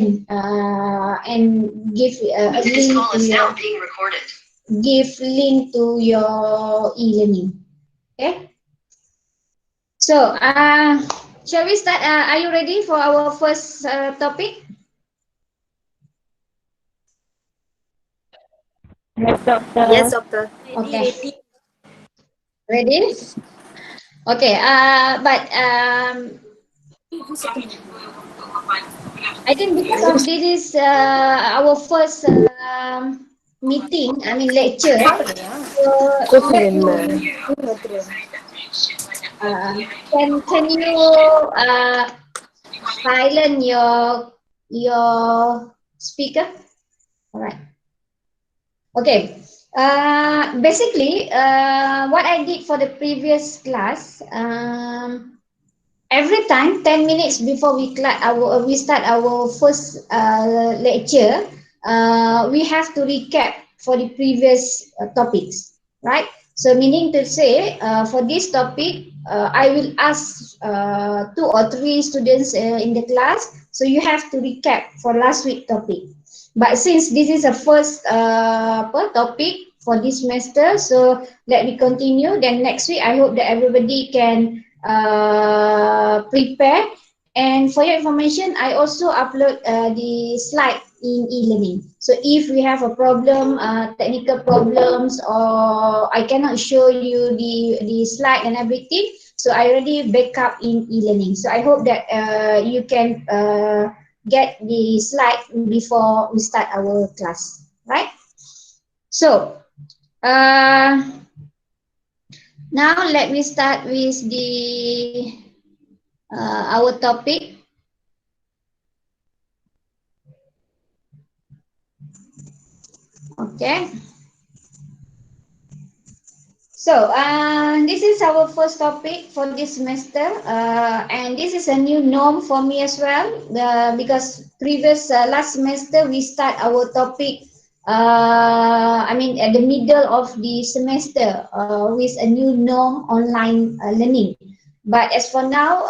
and give a link to your e-learning. Okay. So, shall we start? Are you ready for our first topic? Yes, Yes, doctor. doctor. Okay. Ready? Okay. But I think because of this is our first meeting, I mean lecture. So let me uh, can you silent your speaker? All right. Okay. Basically, what I did for the previous class, every time 10 minutes before we start our first lecture, we have to recap for the previous topics, right? So meaning to say, for this topic, I will ask 2 or 3 students in the class, so you have to recap for last week topic. But since this is a first topic for this semester, so let me continue. Then next week, I hope that everybody can prepare. And for your information, I also upload the slide in e-learning. So if we have a problem, technical problems, or I cannot show you the slide and everything, so I already back up in e-learning. So I hope that you can get the slide before we start our class, right? So now let me start with the our topic. Okay. So this is our first topic for this semester, and this is a new norm for me as well, because previous last semester we start our topic. I mean, at the middle of the semester with a new norm online learning. But as for now,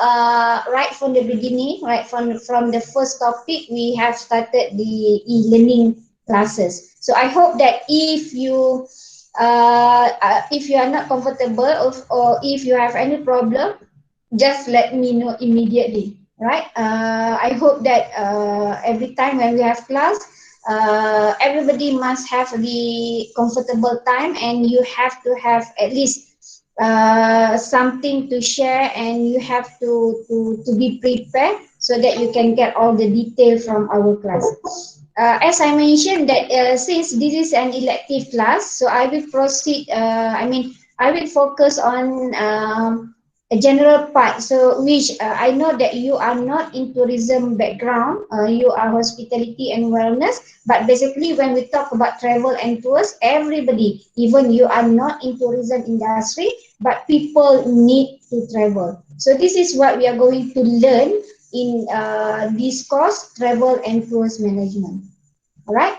right from the beginning, right from the first topic, we have started the e-learning classes. So I hope that if you are not comfortable, or if you have any problem, just let me know immediately, right? I hope that every time when we have class, everybody must have the comfortable time, and you have to have at least something to share, and you have to be prepared so that you can get all the detail from our class. As I mentioned that since this is an elective class, so I will proceed. I will focus on a general part. So, which I know that you are not in tourism background. You are hospitality and wellness. But basically, when we talk about travel and tours, everybody, even you are not in tourism industry, but people need to travel. So this is what we are going to learn in this course, travel and tours management. All right.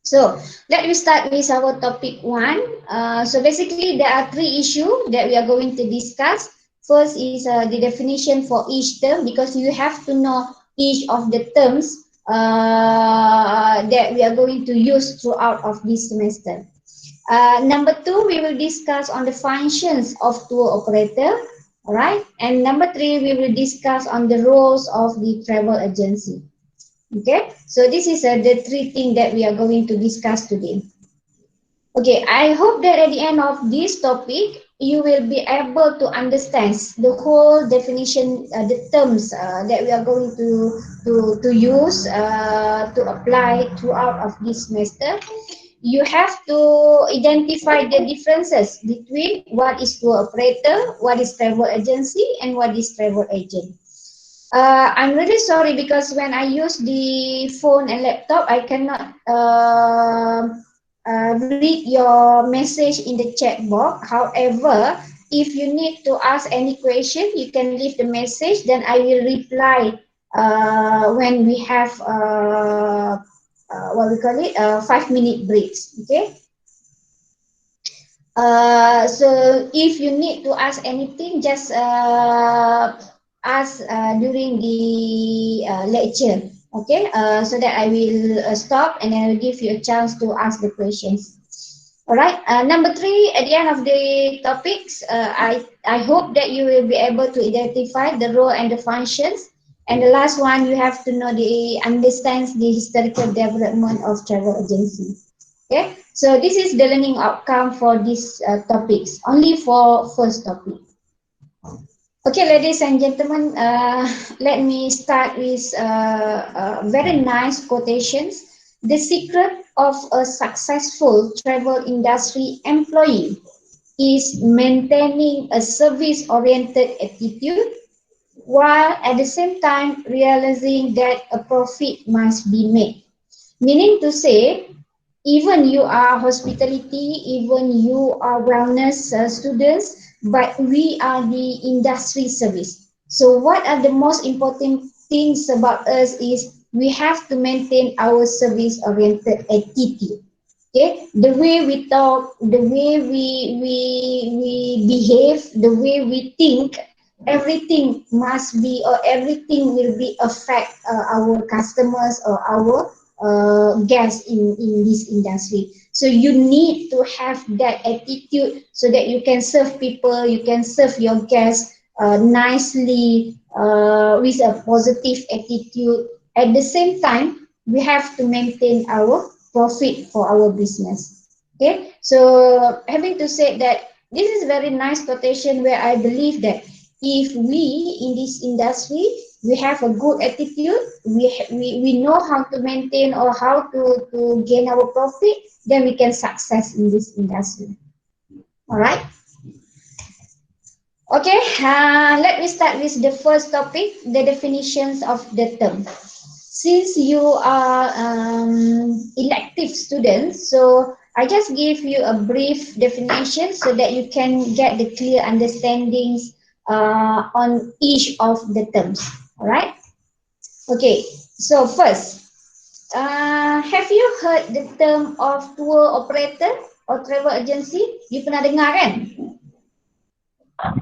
So let me start with our topic 1. So basically, there are 3 issues that we are going to discuss. First is the definition for each term, because you have to know each of the terms that we are going to use throughout of this semester. Number 2, we will discuss on the functions of tour operator. All right. And number 3, we will discuss on the roles of the travel agency. Okay, so this is the 3 things that we are going to discuss today. Okay, I hope that at the end of this topic, you will be able to understand the whole definition, the terms that we are going to use to apply throughout of this semester. You have to identify the differences between what is tour operator, what is travel agency, and what is travel agent. I'm really sorry because when I use the phone and laptop, I cannot read your message in the chat box. However, if you need to ask any question, you can leave the message. Then I will reply when we have what we call it 5-minute breaks. Okay. So if you need to ask anything, just ask during the lecture. Okay, so that I will stop and then I will give you a chance to ask the questions. All right. Number three, at the end of the topics, I hope that you will be able to identify the role and the functions. And the last one, you have to know understands the historical development of travel agency. Okay. So this is the learning outcome for these topics. Only for first topic. Okay, ladies and gentlemen, let me start with very nice quotations. The secret of a successful travel industry employee is maintaining a service-oriented attitude while at the same time realizing that a profit must be made. Meaning to say, even you are hospitality, even you are wellness students, but we are the industry service. So what are the most important things about us is we have to maintain our service oriented attitude. Okay, the way we talk, the way we behave, the way we think, everything must be or everything will be affect our customers or our guests in this industry. So you need to have that attitude so that you can serve people, you can serve your guests nicely with a positive attitude. At the same time, we have to maintain our profit for our business. Okay, so having to say that this is very nice quotation where I believe that if we in this industry we have a good attitude, we know how to maintain or how to gain our profit, then we can success in this industry. All right. Okay, let me start with the first topic, the definitions of the term. Since you are elective students, so I just give you a brief definition so that you can get the clear understandings on each of the terms. All right. Okay. So first, have you heard the term of tour operator or travel agency? You pernah dengar kan?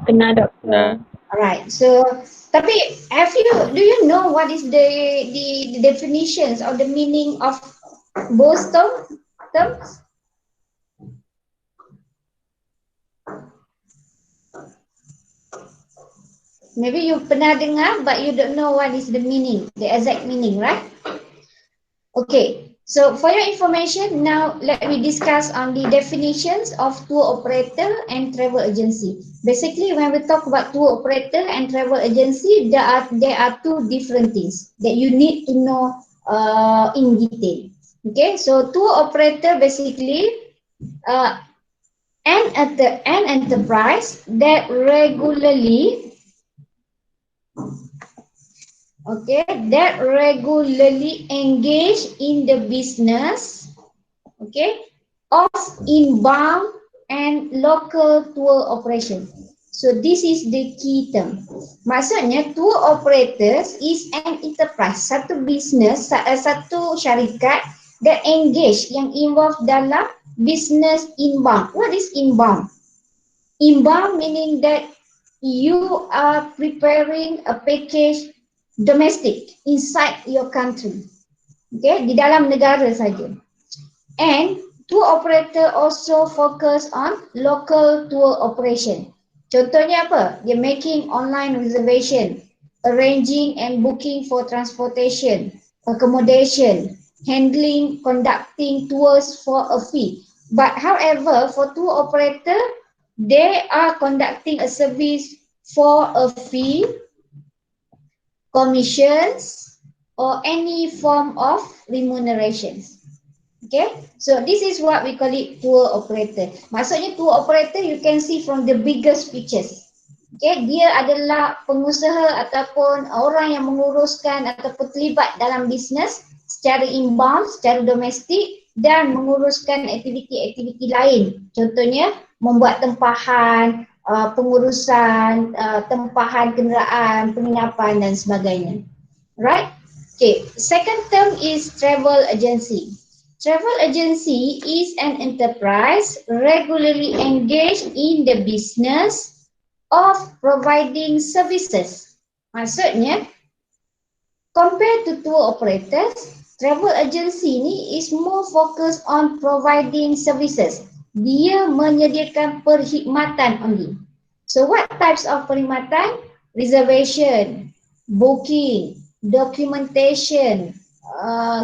Pernah doktor. Alright, so tapi do you know what is the definitions or the meaning of both terms? Maybe you pernah dengar but you don't know what is the meaning, the exact meaning, right? Okay, so for your information, now let me discuss on the definitions of tour operator and travel agency. Basically, when we talk about tour operator and travel agency, there are two different things that you need to know in detail. Okay, so tour operator basically uh, an enterprise that regularly engage in the business of inbound and local tour operation. So this is the key term. Maksudnya tour operators is an enterprise, satu business, satu syarikat that engage, yang involved dalam business inbound. What is inbound? Inbound meaning that you are preparing a package domestic inside your country. Okay, di dalam negara saja. And tour operator also focus on local tour operation. Contohnya apa? Dia making online reservation, arranging and booking for transportation, accommodation, handling, conducting tours for a fee. But however, for tour operator, they are conducting a service for a fee, commissions, or any form of remunerations. Okay, so this is what we call it tour operator. Maksudnya tour operator you can see from the biggest pictures. Okay, dia adalah pengusaha ataupun orang yang menguruskan ataupun terlibat dalam bisnes secara inbound, secara domestik dan menguruskan aktiviti-aktiviti lain. Contohnya membuat tempahan, pengurusan tempahan kenderaan, penginapan dan sebagainya. Right? Okay, second term is travel agency. Travel agency is an enterprise regularly engaged in the business of providing services. Maksudnya, Compared to tour operators, travel agency ni is more focused on providing services. Dia menyediakan perkhidmatan only. So what types of perkhidmatan? Reservation, booking, documentation,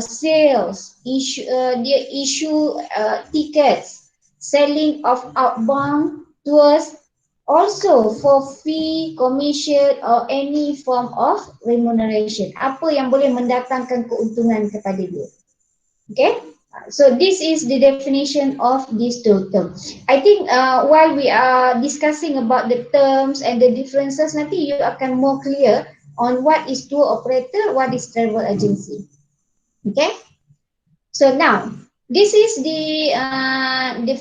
sales, dia issue tickets, selling of outbound tours, also for fee, commission or any form of remuneration. Apa yang boleh mendatangkan keuntungan kepada dia. Okay? So this is the definition of these two terms. I think while we are discussing about the terms and the differences, nanti you akan more clear on what is tour operator, what is travel agency. Okay? So now, this is the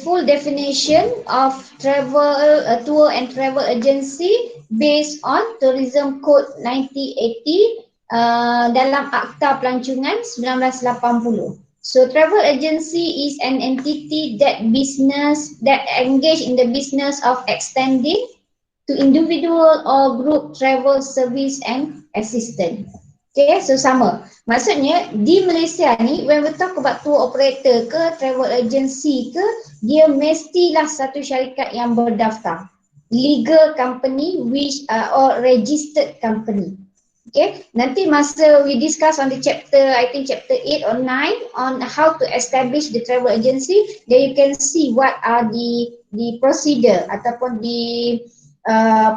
full definition of travel tour and travel agency based on Tourism Code 1980 dalam Akta Pelancongan 1980. So travel agency is an entity that engage in the business of extending to individual or group travel service and assistance. Okay, so sama. Maksudnya di Malaysia ni, when we talk about tour operator ke travel agency ke, dia mestilah satu syarikat yang berdaftar, legal company which or registered company. Okay, nanti masa we discuss on the chapter, I think chapter 8 or 9 on how to establish the travel agency, then you can see what are the procedure ataupun the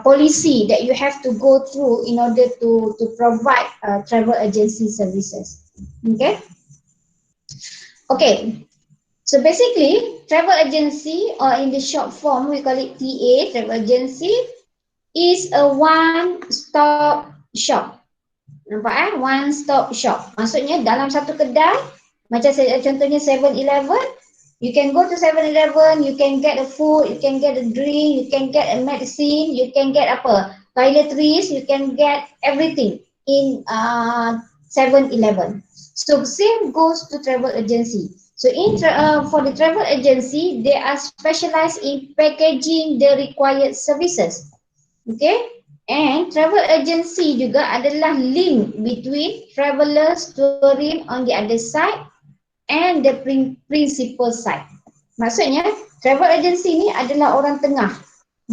policy that you have to go through in order to provide travel agency services. Okay. Okay. So basically, travel agency, or in the short form we call it TA, travel agency, is a one-stop shop. Nampak one-stop shop. Maksudnya dalam satu kedai, macam contohnya 7-Eleven, you can go to 7-Eleven, you can get a food, you can get a drink, you can get a medicine, you can get toiletries, you can get everything in 7-Eleven. So same goes to travel agency. So for the travel agency, they are specialized in packaging the required services. Okay, and travel agency juga adalah link between travelers touring on the other side and the principal side. Maksudnya travel agency ni adalah orang tengah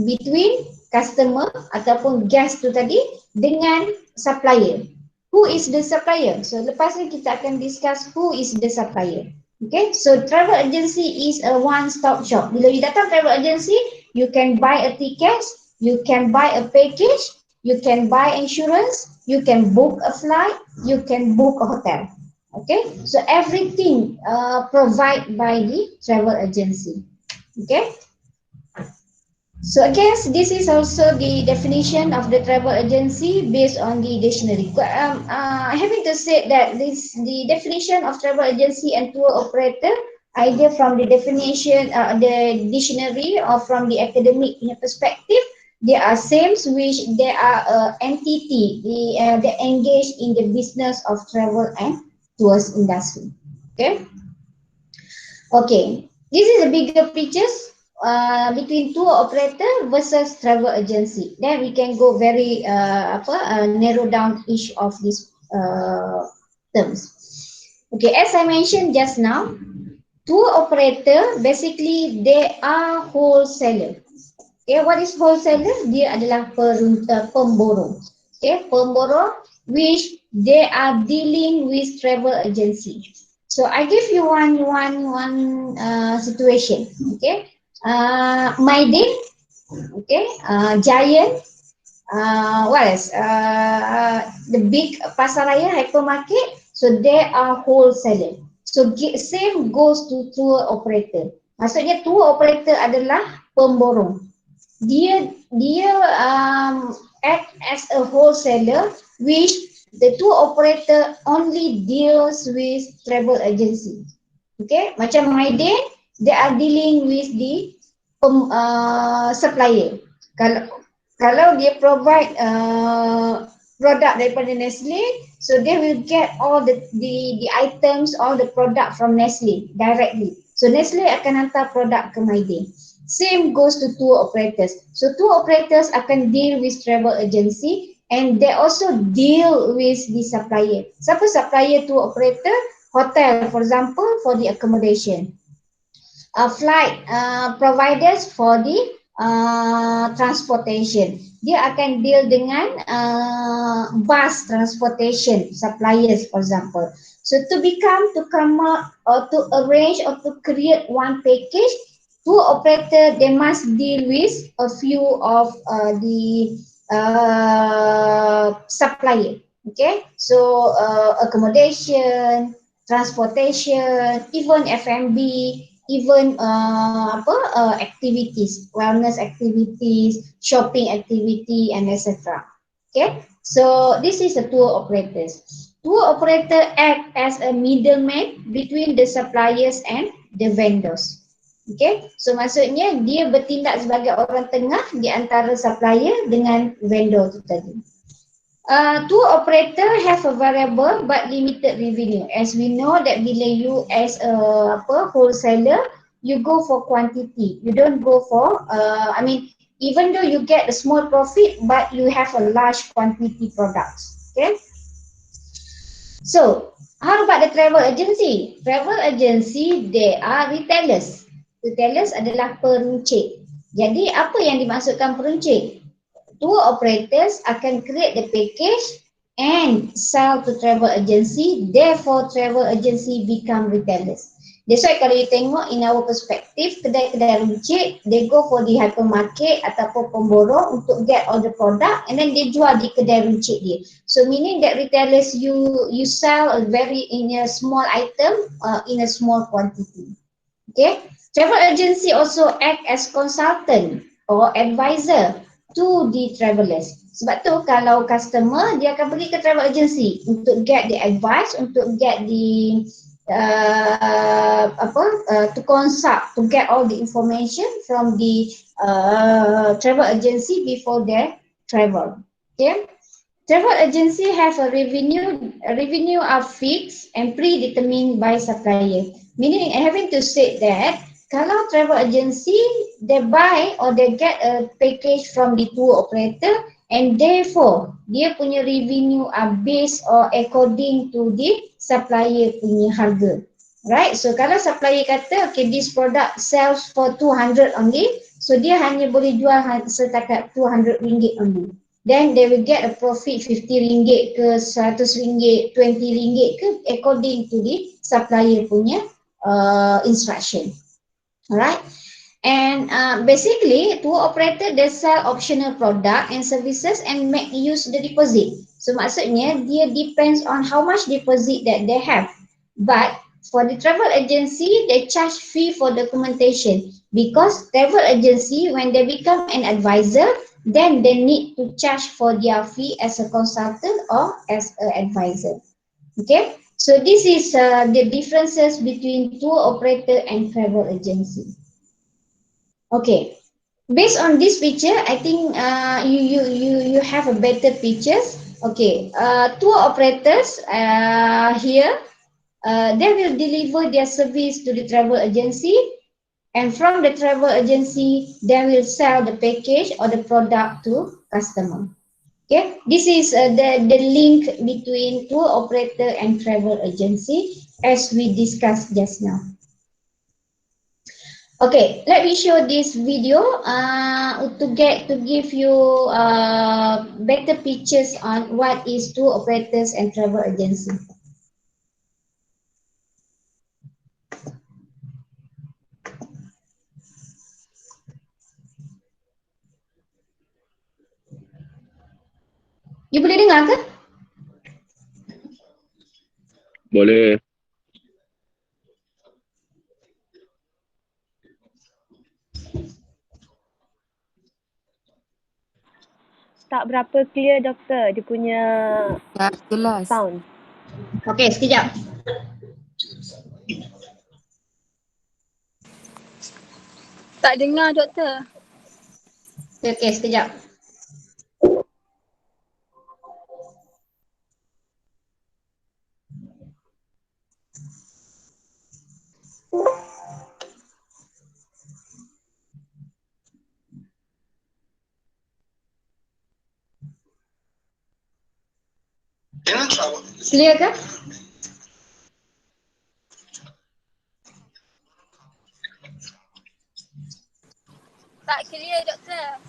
between customer ataupun guest tu tadi dengan supplier. Who is the supplier? So lepas ni kita akan discuss who is the supplier. Okay, so travel agency is a one-stop shop. Bila you datang travel agency, you can buy a ticket, you can buy a package, you can buy insurance, you can book a flight, you can book a hotel. Okay, so everything provided by the travel agency. Okay, so I guess this is also the definition of the travel agency based on the dictionary. Having to say that the definition of travel agency and tour operator, either from the definition, the dictionary, or from the academic perspective, they are same, which they are entity they engage in the business of travel and tours industry. Okay. Okay. This is a bigger pictures between tour operator versus travel agency. Then we can go very narrow down each of these terms. Okay. As I mentioned just now, tour operator basically they are wholesaler. Okay. What is wholesaler? Dia adalah pemborong. Okay. Pemborong which they are dealing with travel agency. So I give you one situation. Okay, Mydin, okay, Giant, what else? The big Pasaraya hypermarket. So they are wholesaler. So same goes to tour operator. Maksudnya tour operator adalah pemborong. Dia act as a wholesaler, which the tour operator only deals with travel agency. Okay, macam Mydin, they are dealing with the supplier. Kalau dia provide product daripada Nestle, so they will get all the items, all the product from Nestle directly. So Nestle akan hantar produk ke Mydin. Same goes to tour operators. So tour operators akan deal with travel agency and they also deal with the supplier. Siapa supplier tour operator? Hotel, for example, for the accommodation. Flight providers for the transportation. Dia akan deal dengan bus transportation suppliers, for example. So to come up or to arrange or to create one package, tour operator, they must deal with a few of the supplier. Okay, so accommodation, transportation, even F&B, even activities, wellness activities, shopping activity, and etc. Okay, so this is the tour operators. Tour operator act as a middleman between the suppliers and the vendors. Okay, so maksudnya dia bertindak sebagai orang tengah di antara supplier dengan vendor tu tadi. Tour operator have a variable but limited revenue. As we know that bila you as a wholesaler, you go for quantity. You don't go for, even though you get a small profit, but you have a large quantity products. Okay. So, how about the travel agency? Travel agency, they are retailers. Retailers adalah peruncit. Jadi, apa yang dimaksudkan peruncit? Tour operators akan create the package and sell to travel agency, therefore travel agency become retailers. That's why kalau you tengok in our perspective, kedai-kedai runcit, they go for the hypermarket ataupun pemborong untuk get all the product and then they jual di kedai runcit dia. So meaning that retailers you sell a very in a small item in a small quantity. Okay, travel agency also act as consultant or advisor to the travelers. Sebab tu kalau customer dia akan pergi ke travel agency untuk get the advice, untuk get the to consult, to get all the information from the travel agency before they travel. Okay, travel agency have a revenue are fixed and predetermined by supplier. Meaning having to say that kalau travel agency they buy or they get a package from the tour operator and therefore dia punya revenue are based or according to the supplier punya harga. Right? So kalau supplier kata okay this product sells for 200 only, so dia hanya boleh jual setakat 200 ringgit only. Then they will get a profit 50 ringgit ke 100 ringgit, 20 ringgit ke according to the supplier punya instruction. Alright, and basically tour operator they sell optional product and services and make use the deposit. So maksudnya dia depends on how much deposit that they have. But for the travel agency they charge fee for documentation because travel agency when they become an advisor then they need to charge for their fee as a consultant or as an advisor. Okay. So this is the differences between tour operator and travel agency. Okay, based on this picture, I think you have a better pictures. Okay, tour operators here, they will deliver their service to the travel agency, and from the travel agency, they will sell the package or the product to customer. Okay, this is the link between tour operator and travel agency as we discussed just now. Okay, let me show this video to give you better pictures on what is tour operators and travel agency. You boleh dengar ke? Boleh. Tak berapa clear doktor dia punya jelas. sound. Okay, sekejap. Tak dengar doktor. Okay, sekejap. Clear kan? Tak clear doktor.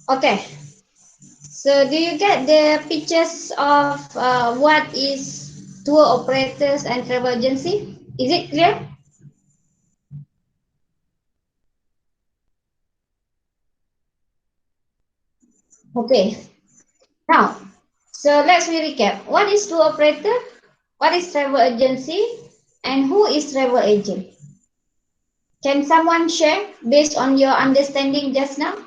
Okay. So do you get the pictures of what is tour operators and travel agency? Is it clear? Okay. Now, so let's recap. What is tour operator? What is travel agency? And who is travel agent? Can someone share based on your understanding just now?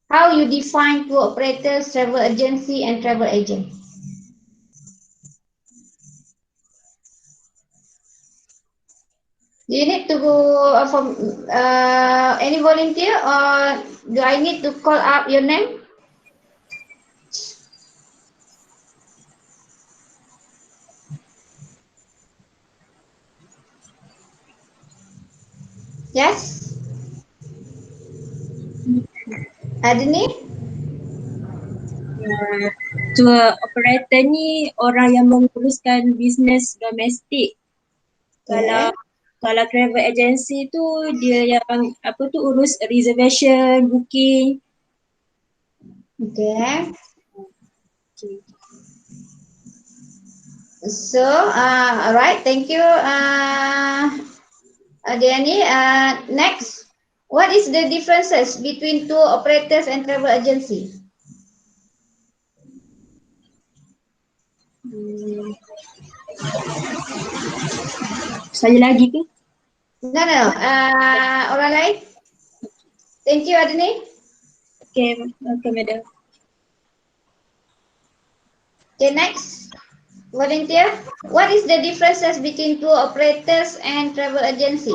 How you define tour operators, travel agency, and travel agent? Do you need to go from any volunteer, or do I need to call up your name? Yes, Adini? Tour operator ni orang yang menguruskan bisnes domestik. Okay. Kalau travel agency tu dia yang apa tu urus reservation, booking. Okay. Okay. So, alright, thank you, Diani. Next, What is the differences between tour operators and travel agency? Saya lagi ke? No. Orang lain? Thank you, Adni. Okay, madam. Okay, next. Volunteer. What is the differences between tour operators and travel agency?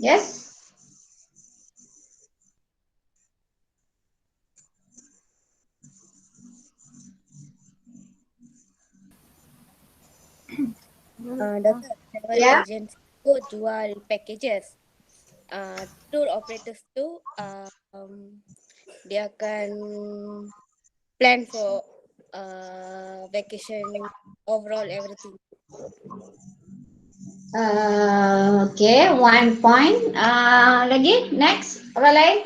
Yes? Doktor, travel Yeah. agency tu jual packages. Tour operators tu dia akan plan for vacation, overall everything. Okay, 1 point. Lagi, next. Orang lain?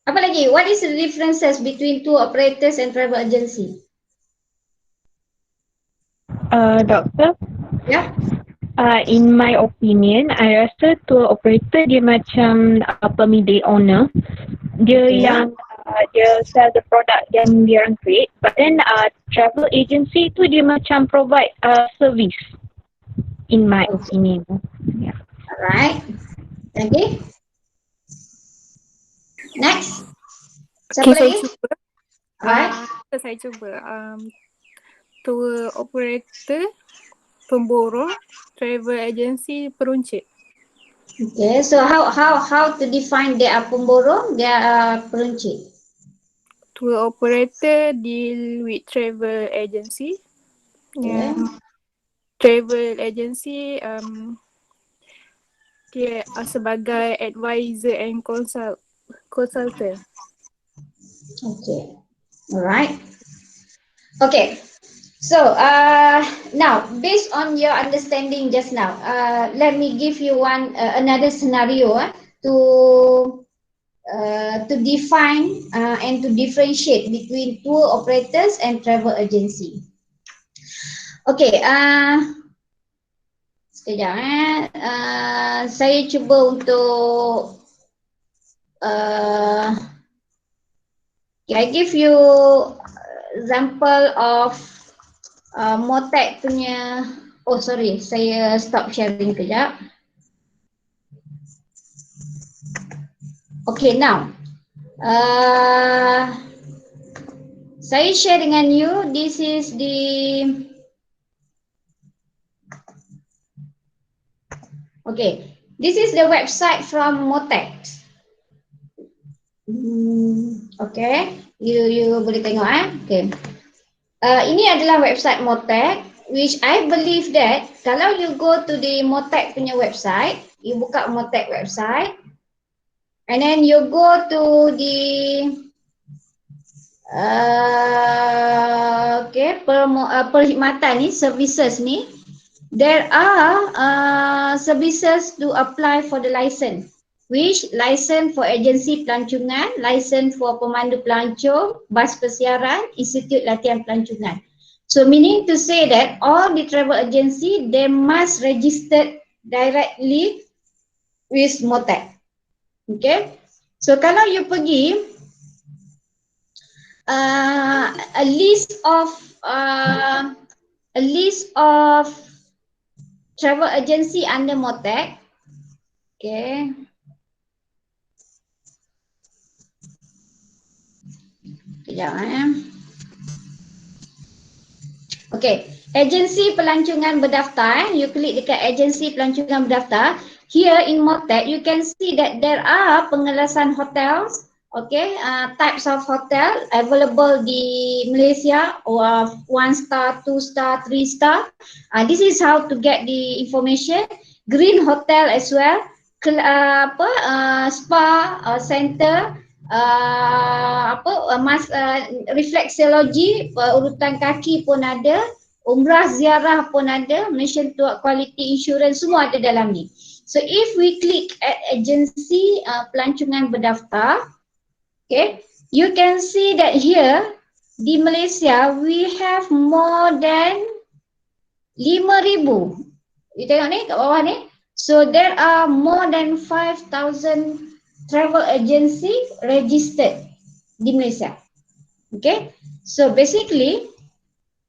Apa lagi? What is the differences between tour operators and travel agency? Doktor, Yeah. in my opinion, I rasa tour operator dia macam pemilik owner. Dia Okay. yang dia sell the product yang dia orang create. But then travel agency tu dia macam provide service. In my opinion. Yeah. Alright. Lagi? Next. Siapa Okay, saya lagi? cuba. Alright. Saya cuba. Tour operator, pemborong, travel agency, peruncit. Okay, so how to define they are pemborong, they are peruncit? Tour operator deal with travel agency. Okay. Travel agency dia sebagai advisor and consultant. Okay. Alright. Okay. So now based on your understanding just now, let me give you another scenario to define and to differentiate between tour operators and travel agency. Okay, sekejap saya cuba untuk I give you example of Motec punya. Oh sorry, saya stop sharing kejap. Okay, now saya share dengan you. This is the this is the website from Motec. Okay, you boleh tengok Okay. Ini adalah website Motec, which I believe that kalau you go to the Motec punya website, you buka Motec website, and then you go to the perkhidmatan ni, services ni, there are services to apply for the license. Which license for agensi pelancongan, license for pemandu pelancong, bas persiaran, institut latihan pelancongan. So meaning to say that all the travel agency, they must register directly with Motec. Okay. So kalau you pergi a list of travel agency under Motec. Okay. Sekejap Okay, agensi pelancongan berdaftar. You klik dekat agensi pelancongan berdaftar. Here in Motec, you can see that there are pengelasan hotels. Okay, types of hotel available di Malaysia, or 1 star, 2 star, 3 star. This is how to get the information. Green hotel as well. Spa center. Reflexology, urutan kaki pun ada, umrah ziarah pun ada, Malaysian Quality Insurance, semua ada dalam ni. So if we click at agency pelancongan berdaftar, Okay, you can see that here di Malaysia we have more than 5,000. You tengok ni kat bawah ni. So there are more than 5,000 travel agency registered di Malaysia. Okay, so basically,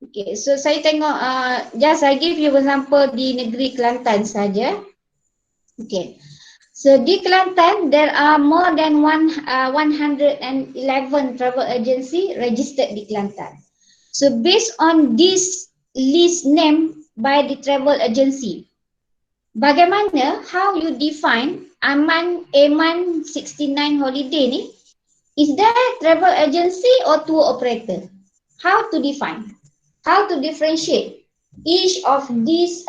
okay, so saya tengok just I give you example di negeri Kelantan saja. Okay. So di Kelantan, there are more than 111 travel agency registered di Kelantan. So based on this list name by the travel agency, bagaimana, how you define Aman 69 holiday ni? Is that travel agency or tour operator? How to define? How to differentiate each of these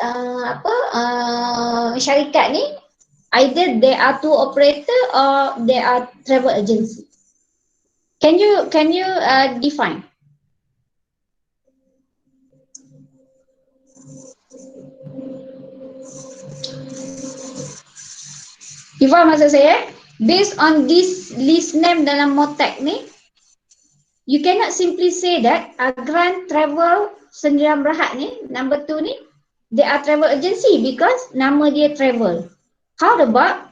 syarikat ni? Either they are tour operator or they are travel agency. Can you define? You faham maksud saya? Based on this list name dalam MOTAC ni, you cannot simply say that Agran Travel Sendirian Berhad ni, number 2 ni, they are travel agency because nama dia travel. How about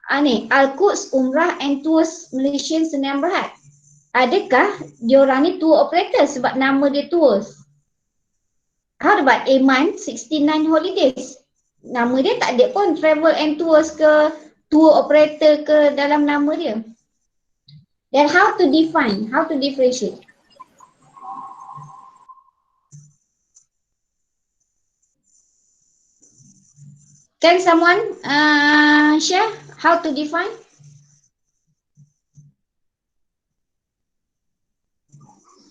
Al-Quds Umrah and Tours Malaysian Sdn Bhd? Adakah diorang ni tour operator sebab nama dia tours? How about Aiman 69 Holidays? Nama dia tak ada pun travel and tours ke tour operator ke dalam nama dia. Then how to define, how to differentiate? Can someone share how to define?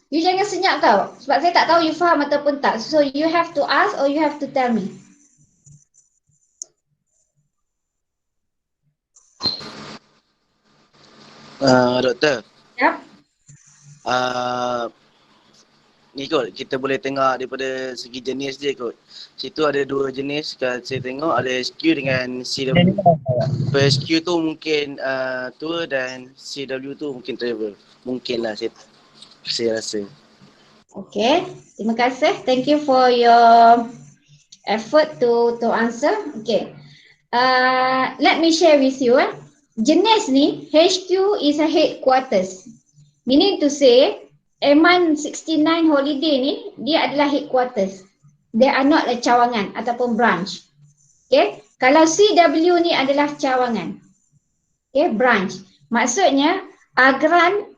You jangan senyap tau, sebab saya tak tahu you faham ataupun tak. So you have to ask or you have to tell me. Doktor. Yep. Ni kot, kita boleh tengok daripada segi jenis dia kot. Situ ada 2 jenis, kalau saya tengok ada HQ dengan CW. Per HQ tu mungkin tour dan CW tu mungkin travel. Mungkin lah saya rasa. Okay, terima kasih. Thank you for your effort to answer. Okay, let me share with you. Jenis ni, HQ is a headquarters. Meaning to say, Aiman 69 Holiday ni, dia adalah headquarters. They are not a cawangan ataupun branch. Okay, kalau CW ni adalah cawangan. Okay, branch. Maksudnya, Agran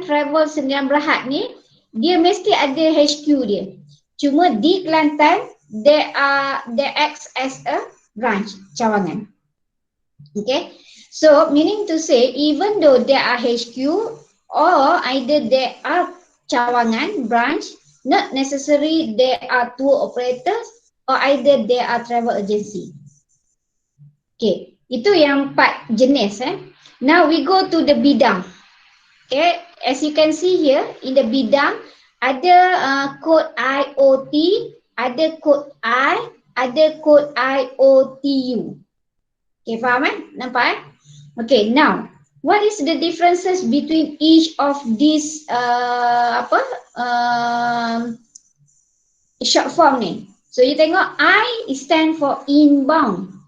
Travel Sdn Bhd ni, dia mesti ada HQ dia. Cuma di Kelantan, they act as a branch, cawangan. Okay, so meaning to say, even though they are HQ or either they are cawangan, branch, not necessarily they are tour operators or either they are travel agency. Okay, itu yang 4 jenis. Now we go to the bidang. Okay, as you can see here in the bidang, ada kod IOT, ada kod I, ada kod IOTU. Okay, faham Nampak Okay, now what is the differences between each of these short form ni? So you tengok I stand for inbound,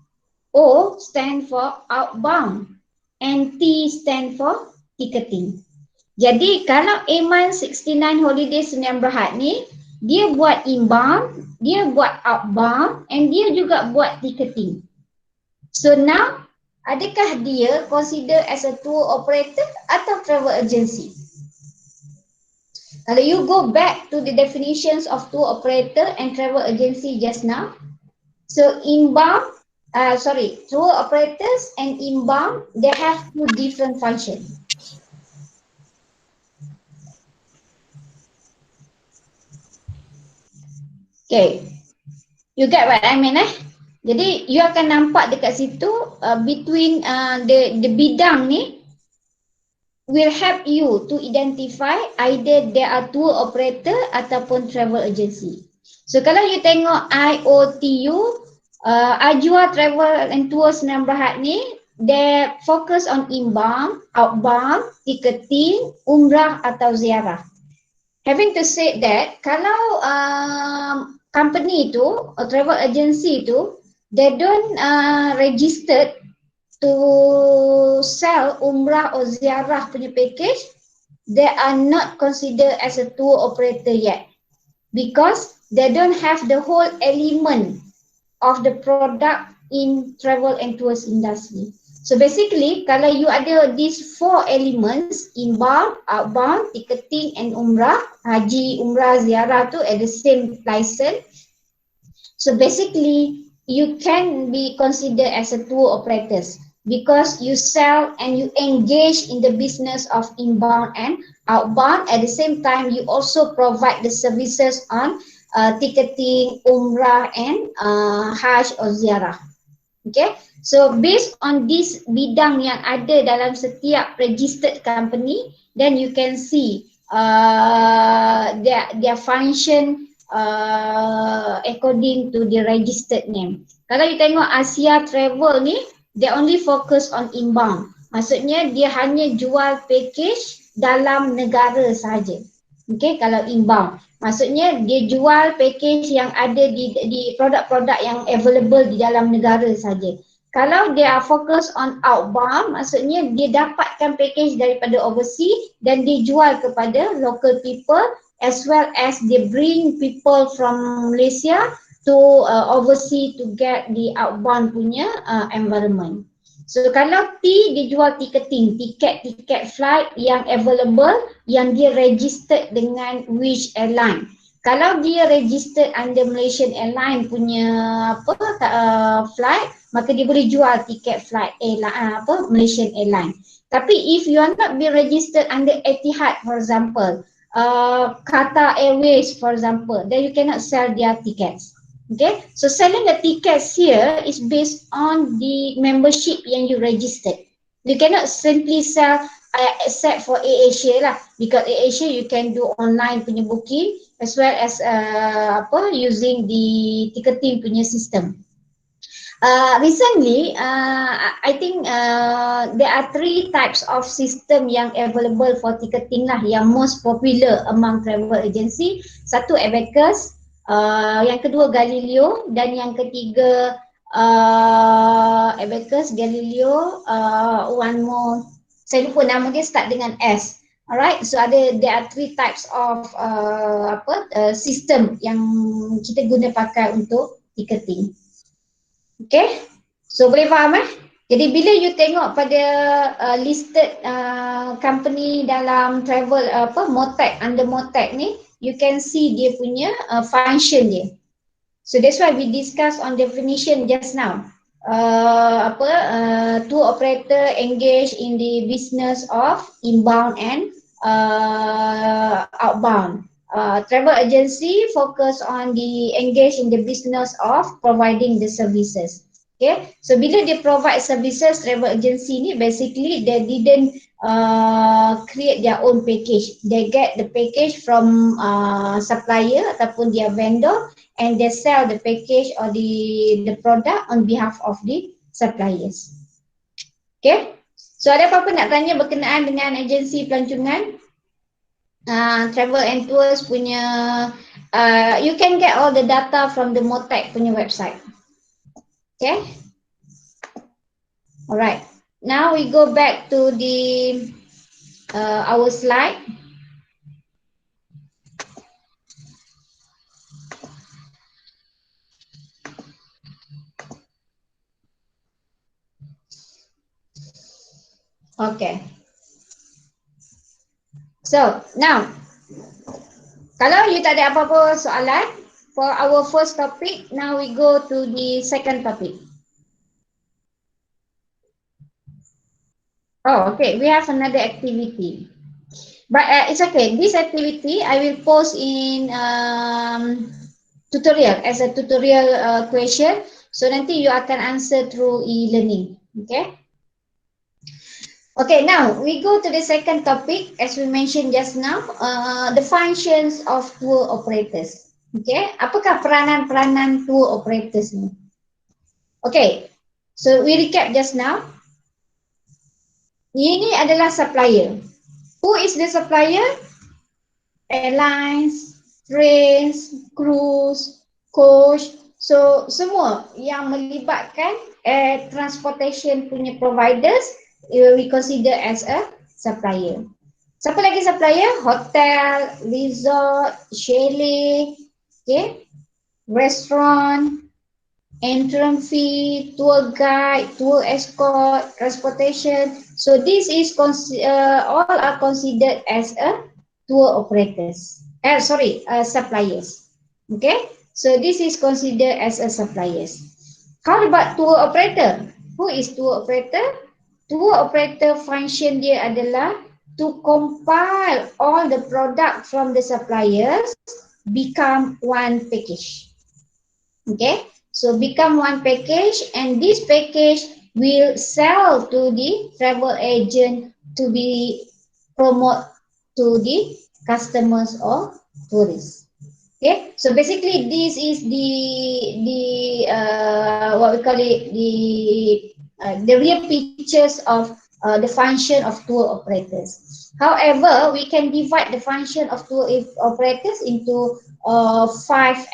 O stand for outbound, and T stand for ticketing. Jadi kalau Aiman 69 Holiday Sdn Bhd ni, dia buat inbound, dia buat outbound, and dia juga buat ticketing. So now, adakah dia consider as a tour operator atau travel agency? Kalau you go back to the definitions of tour operator and travel agency just now, so tour operators and inbound, they have 2 different functions. Okay, you get what I mean Jadi you akan nampak dekat situ between the bidang ni will help you to identify either they are tour operator ataupun travel agency. So kalau you tengok IOTU, Ajwa Travel and Tours Sdn Bhd ni, they focus on inbound, outbound, ticketing, umrah atau ziarah. Having to say that, kalau company itu, travel agency itu, they don't registered to sell umrah or ziarah punya package, they are not considered as a tour operator yet because they don't have the whole element of the product in travel and tours industry. So basically, kalau you ada these 4 elements, inbound, outbound, ticketing and umrah, haji, umrah, ziarah tu at the same license. So basically, you can be considered as a tour operators because you sell and you engage in the business of inbound and outbound. At the same time, you also provide the services on ticketing, umrah and hajj or ziarah. Okay, so based on this bidang yang ada dalam setiap registered company, then you can see their function according to the registered name. Kalau you tengok Asia Travel ni, they only focus on inbound. Maksudnya dia hanya jual package dalam negara sahaja. Okay, kalau inbound. Maksudnya dia jual package yang ada di produk-produk yang available di dalam negara saja. Kalau dia fokus on outbound, maksudnya dia dapatkan package daripada overseas dan dia jual kepada local people as well as they bring people from Malaysia to overseas to get the outbound punya environment. So kalau T dia jual ticketing, tiket flight yang available yang dia registered dengan which airline. Kalau dia registered under Malaysian Airline punya flight, maka dia boleh jual tiket flight Malaysian Airline. Tapi if you are not be registered under Etihad for example, Qatar Airways for example, then you cannot sell their tickets. Okay, so selling the tickets here is based on the membership yang you registered. You cannot simply sell except for AirAsia lah, because AirAsia you can do online punya booking as well as using the ticketing punya system. Recently, I think there are 3 types of system yang available for ticketing lah, yang most popular among travel agency. Satu Abacus, yang kedua Galileo dan yang ketiga Abacus, Galileo, one more, saya lupa nama dia, start dengan S. Alright, so there are 3 types of sistem yang kita guna pakai untuk ticketing. Okay, so boleh faham Jadi bila you tengok pada listed company dalam travel Motec, under Motec ni, you can see dia punya function dia. So that's why we discuss on definition just now. Tour operator engage in the business of inbound and outbound. Travel agency focus on the engage in the business of providing the services. Okay, so bila dia provide services, travel agency ni basically they didn't create their own package. They get the package from supplier ataupun their vendor and they sell the package or the product on behalf of the suppliers. Okay, so ada apa-apa nak tanya berkenaan dengan agensi pelancongan? Travel and tours punya, you can get all the data from the Motec punya website. Okay, alright. Now we go back to the our slide. Okay. So now, kalau you tak ada apa-apa soalan for our first topic, now we go to the second topic. Oh, okay. We have another activity, but it's okay. This activity I will post in tutorial as a tutorial question. So nanti you akan answer through e-learning. Okay. Okay, now we go to the second topic as we mentioned just now, the functions of tour operators. Okay, apakah peranan-peranan tour operators ni? Okay, so we recap just now. Ini adalah supplier. Who is the supplier? Airlines, trains, cruise, coach. So semua yang melibatkan air transportation punya providers we consider as a supplier. Siapa lagi supplier? Hotel, resort, chalet, okay, restaurant, entrance fee, tour guide, tour escort, transportation. So this is all are considered as a tour operators. Suppliers. Okay, so this is considered as a suppliers. How about tour operator? Who is tour operator? Tour operator function dia adalah to compile all the product from the suppliers become one package. Okay, so become one package, and this package will sell to the travel agent to be promote to the customers or tourists. Okay, so basically this is the what we call it, the real features of the function of tour operators. However, we can divide the function of tour operators into 5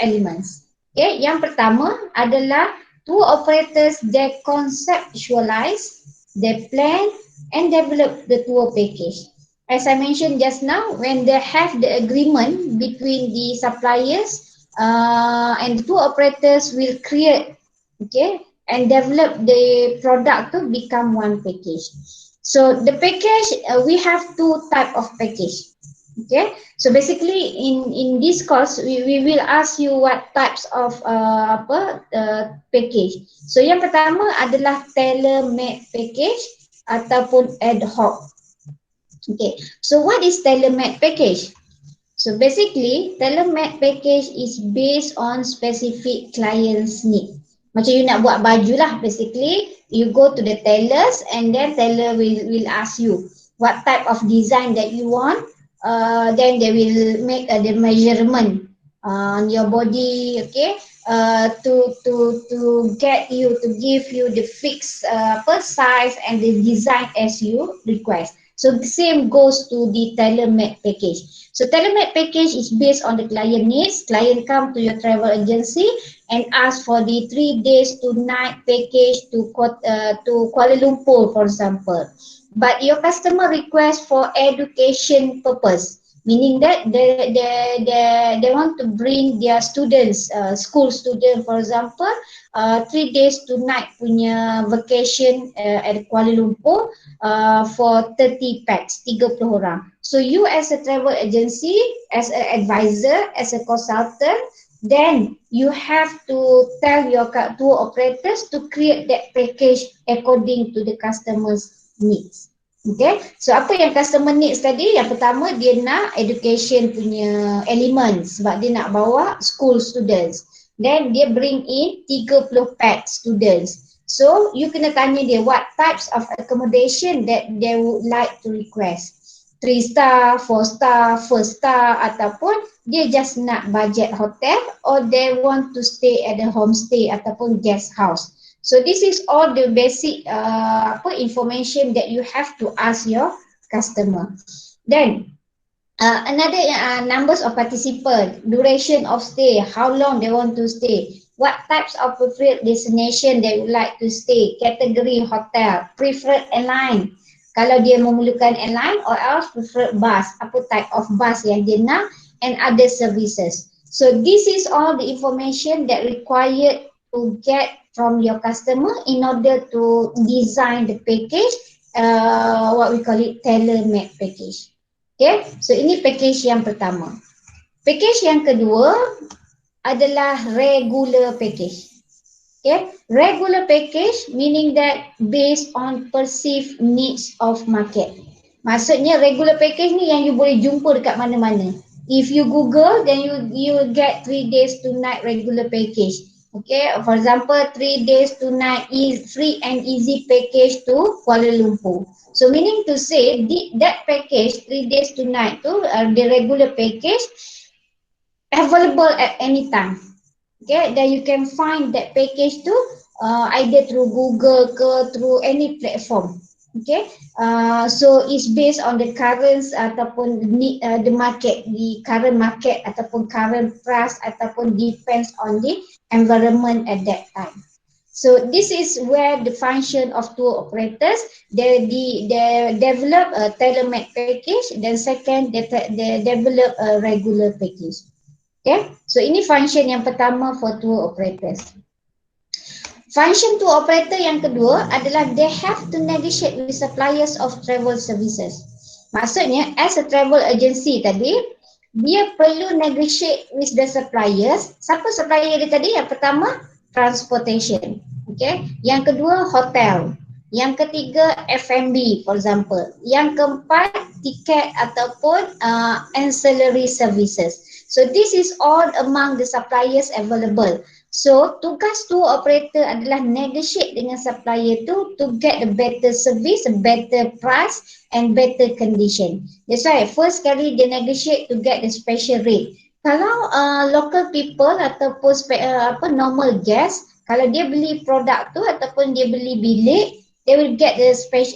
elements. Okay, yang pertama adalah tour operators, they conceptualize, they plan and develop the tour package. As I mentioned just now, when they have the agreement between the suppliers and the tour operators will create, okay, and develop the product to become one package. So the package, we have 2 type of package. Okay, so basically in this course we will ask you what types of package. So yang pertama adalah tailor-made package ataupun ad hoc. Okay, so what is tailor-made package? So basically tailor-made package is based on specific client's need. Macam you nak buat baju lah, basically you go to the tailors and then tailor will ask you what type of design that you want. Then they will make the measurement on your body, okay, to get you, to give you the fixed per size and the design as you request. So the same goes to the tailor-made package. So tailor-made package is based on the client needs. Client come to your travel agency and ask for the 3 days 2 night package to Kuala Lumpur, for example. But your customer request for education purpose, meaning that they want to bring their students, school student for example, 3 days 2 night punya vacation at Kuala Lumpur for 30 packs, 30 orang. So you as a travel agency, as an advisor, as a consultant, then you have to tell your tour operators to create that package according to the customer's needs. Okay, so apa yang customer needs tadi? Yang pertama dia nak education punya element sebab dia nak bawa school students. Then dia bring in 30 pack students. So you kena tanya dia what types of accommodation that they would like to request. 3 star, 4 star, 1 star ataupun dia just nak budget hotel or they want to stay at the homestay ataupun guest house. So this is all the basic information that you have to ask your customer. Then another numbers of participants, duration of stay, how long they want to stay, what types of preferred destination they would like to stay, category hotel, preferred airline, kalau dia memerlukan airline or else preferred bus, apa type of bus yang dia nak, and other services. So this is all the information that required to get from your customer in order to design the package, what we call it tailor-made package. Okay, so ini package yang pertama. Package yang kedua adalah regular package. Okay, regular package meaning that based on perceived needs of market. Maksudnya regular package ni yang you boleh jumpa dekat mana-mana. If you Google, then you will get 3 days 2 night regular package. Okay, for example, 3 days 2 night is free and easy package to Kuala Lumpur. So meaning to say that package 3 days 2 night tu the regular package available at any time. Okay, then you can find that package tu either through Google ke through any platform. Okay, so it's based on the current ataupun need, the market, the current market ataupun current price ataupun depends on the environment at that time. So this is where the function of tour operators, they develop a tailor-made package, then second they develop a regular package. Okay, so ini function yang pertama for tour operators. Function tour operator yang kedua adalah they have to negotiate with suppliers of travel services. Maksudnya as a travel agency tadi, dia perlu negotiate with the suppliers. Siapa supplier dia tadi? Yang pertama, transportation. Okay. Yang kedua, hotel. Yang ketiga, F&B for example. Yang keempat, tiket ataupun ancillary services. So this is all among the suppliers available. So tugas tour operator adalah negotiate dengan supplier tu to get a better service, a better price and better condition. That's why first kali dia negotiate to get the special rate. Kalau local people ataupun normal guest, kalau dia beli produk tu ataupun dia beli bilik, they will get the special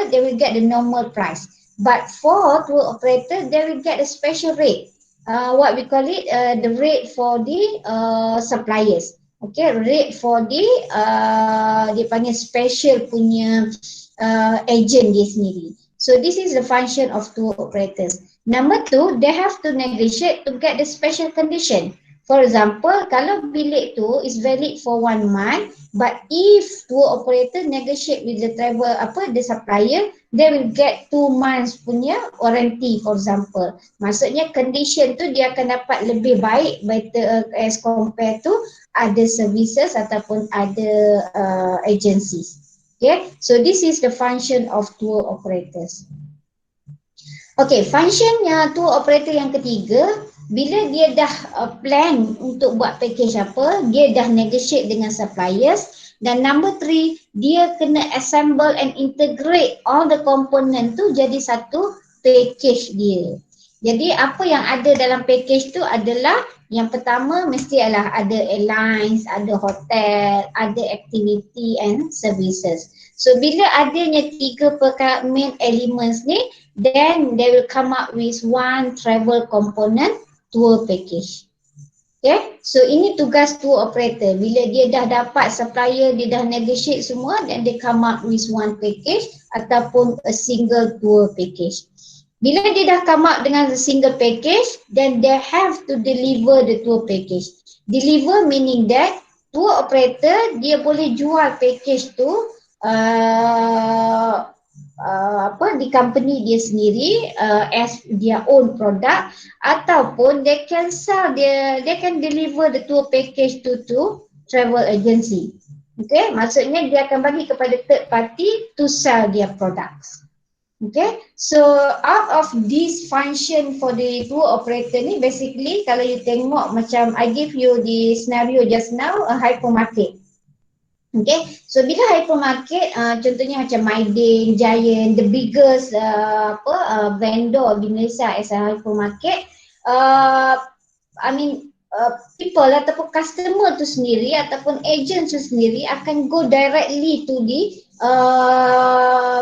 they will get the normal price. But for tour operator, they will get a special rate. What we call it, the rate for the suppliers. Okay, rate for the dia panggil special punya agent dia sendiri. So this is the function of tour operators. Number two, they have to negotiate to get the special condition. For example, kalau bilik tu is valid for 1 month, but if tour operator negotiate with the the supplier, they will get 2 months punya warranty for example. Maksudnya condition tu dia akan dapat lebih baik, better as compared to other services ataupun other agencies. Okay, so this is the function of tour operators. Okay, functionnya tour operator yang ketiga, bila dia dah plan untuk buat package apa, dia dah negotiate dengan suppliers, dan number 3, dia kena assemble and integrate all the component tu jadi satu package dia. Jadi apa yang ada dalam package tu adalah yang pertama mesti adalah ada airlines, ada hotel, ada activity and services. So bila adanya 3 main elements ni, then they will come up with one travel component tour package. Okay, so ini tugas tour operator. Bila dia dah dapat supplier, dia dah negotiate semua, then they come up with one package ataupun a single tour package. Bila dia dah come up dengan a single package, then they have to deliver the tour package. Deliver meaning that tour operator dia boleh jual package tu di company dia sendiri as their own product, ataupun they can sell, they can deliver the tour package to travel agency. Okay, maksudnya dia akan bagi kepada third party to sell their products. Okay, so out of this function for the tour operator ni, basically kalau you tengok macam I give you the scenario just now, a hypermarket. Okay, so bila hypermarket, contohnya macam Mydin, Giant, the biggest vendor di Malaysia as a hypermarket, people ataupun customer tu sendiri ataupun agent tu sendiri akan go directly to the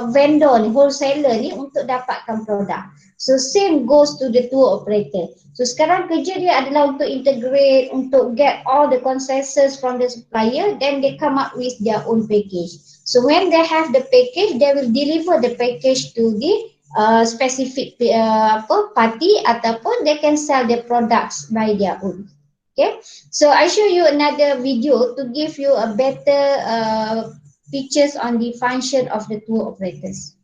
vendor ni, wholesaler ni untuk dapatkan produk. So same goes to the tour operator. So sekarang kerja dia adalah untuk integrate, untuk get all the consensus from the supplier, then they come up with their own package. So when they have the package, they will deliver the package to the specific party, ataupun they can sell their products by their own. Okay, so I show you another video to give you a better pictures on the function of the tour operators.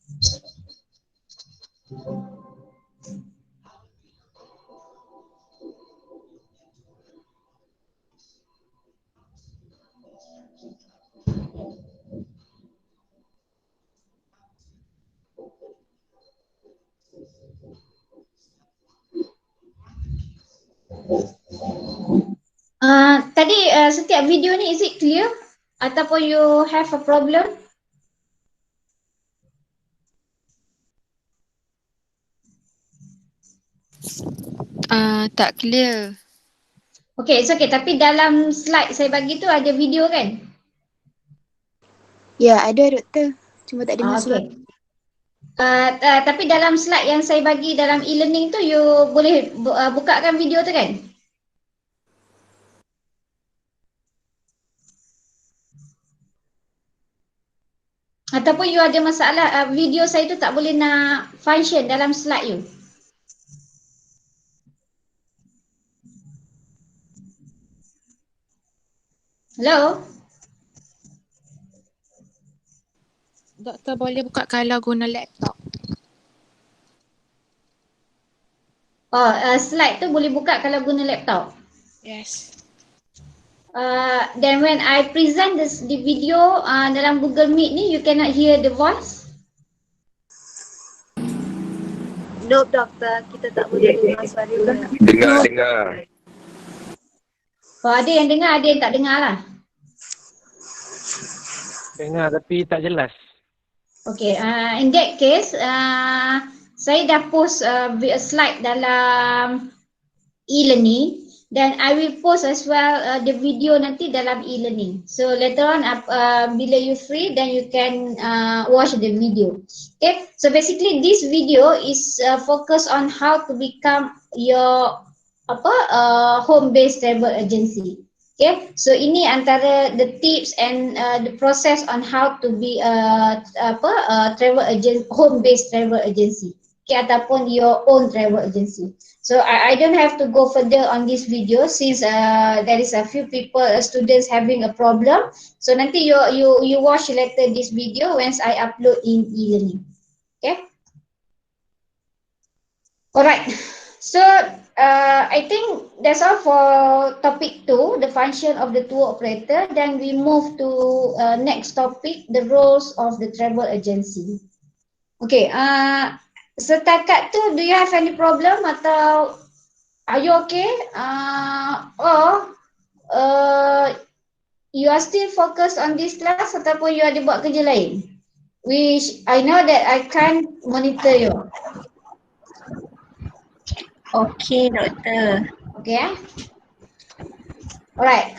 Tadi setiap video ni is it clear ataupun you have a problem? Tak clear. Okay, it's okay. Tapi dalam slide saya bagi tu ada video kan? Ya, ada doktor. Cuma tak ada masuk. Okay. Tapi dalam slide yang saya bagi dalam e-learning tu, you boleh bukakan video tu kan? Ataupun you ada masalah video saya tu tak boleh nak function dalam slide you. Hello? Doktor boleh buka kalau guna laptop. Oh, slide tu boleh buka kalau guna laptop. Yes. Then when I present the video dalam Google Meet ni, you cannot hear the voice? Nope, doktor. Kita tak boleh dengar suara dia. Dengar. Oh, ada yang dengar, ada yang tak dengar lah. Dengar tapi tak jelas. Okay, in that case, saya dah post slide dalam e-learning, then I will post as well the video nanti dalam e-learning. So later on, bila you free, then you can watch the video. Okay, so basically this video is focus on how to become your home-based travel agency. Okay, so ini antara the tips and the process on how to be travel agent, home-based travel agency. Okay, ataupun your own travel agency. So I don't have to go further on this video since there is a few people, students having a problem. So nanti you watch later this video once I upload in e-learning. Okay. Alright. So I think that's all for topic 2, the function of the tour operator. Then we move to next topic, the roles of the travel agency. Okay, setakat tu do you have any problem atau are you okay? Or you are still focused on this class ataupun you ada buat kerja lain? Which I know that I can't monitor you. Okay, doktor. Okay, alright.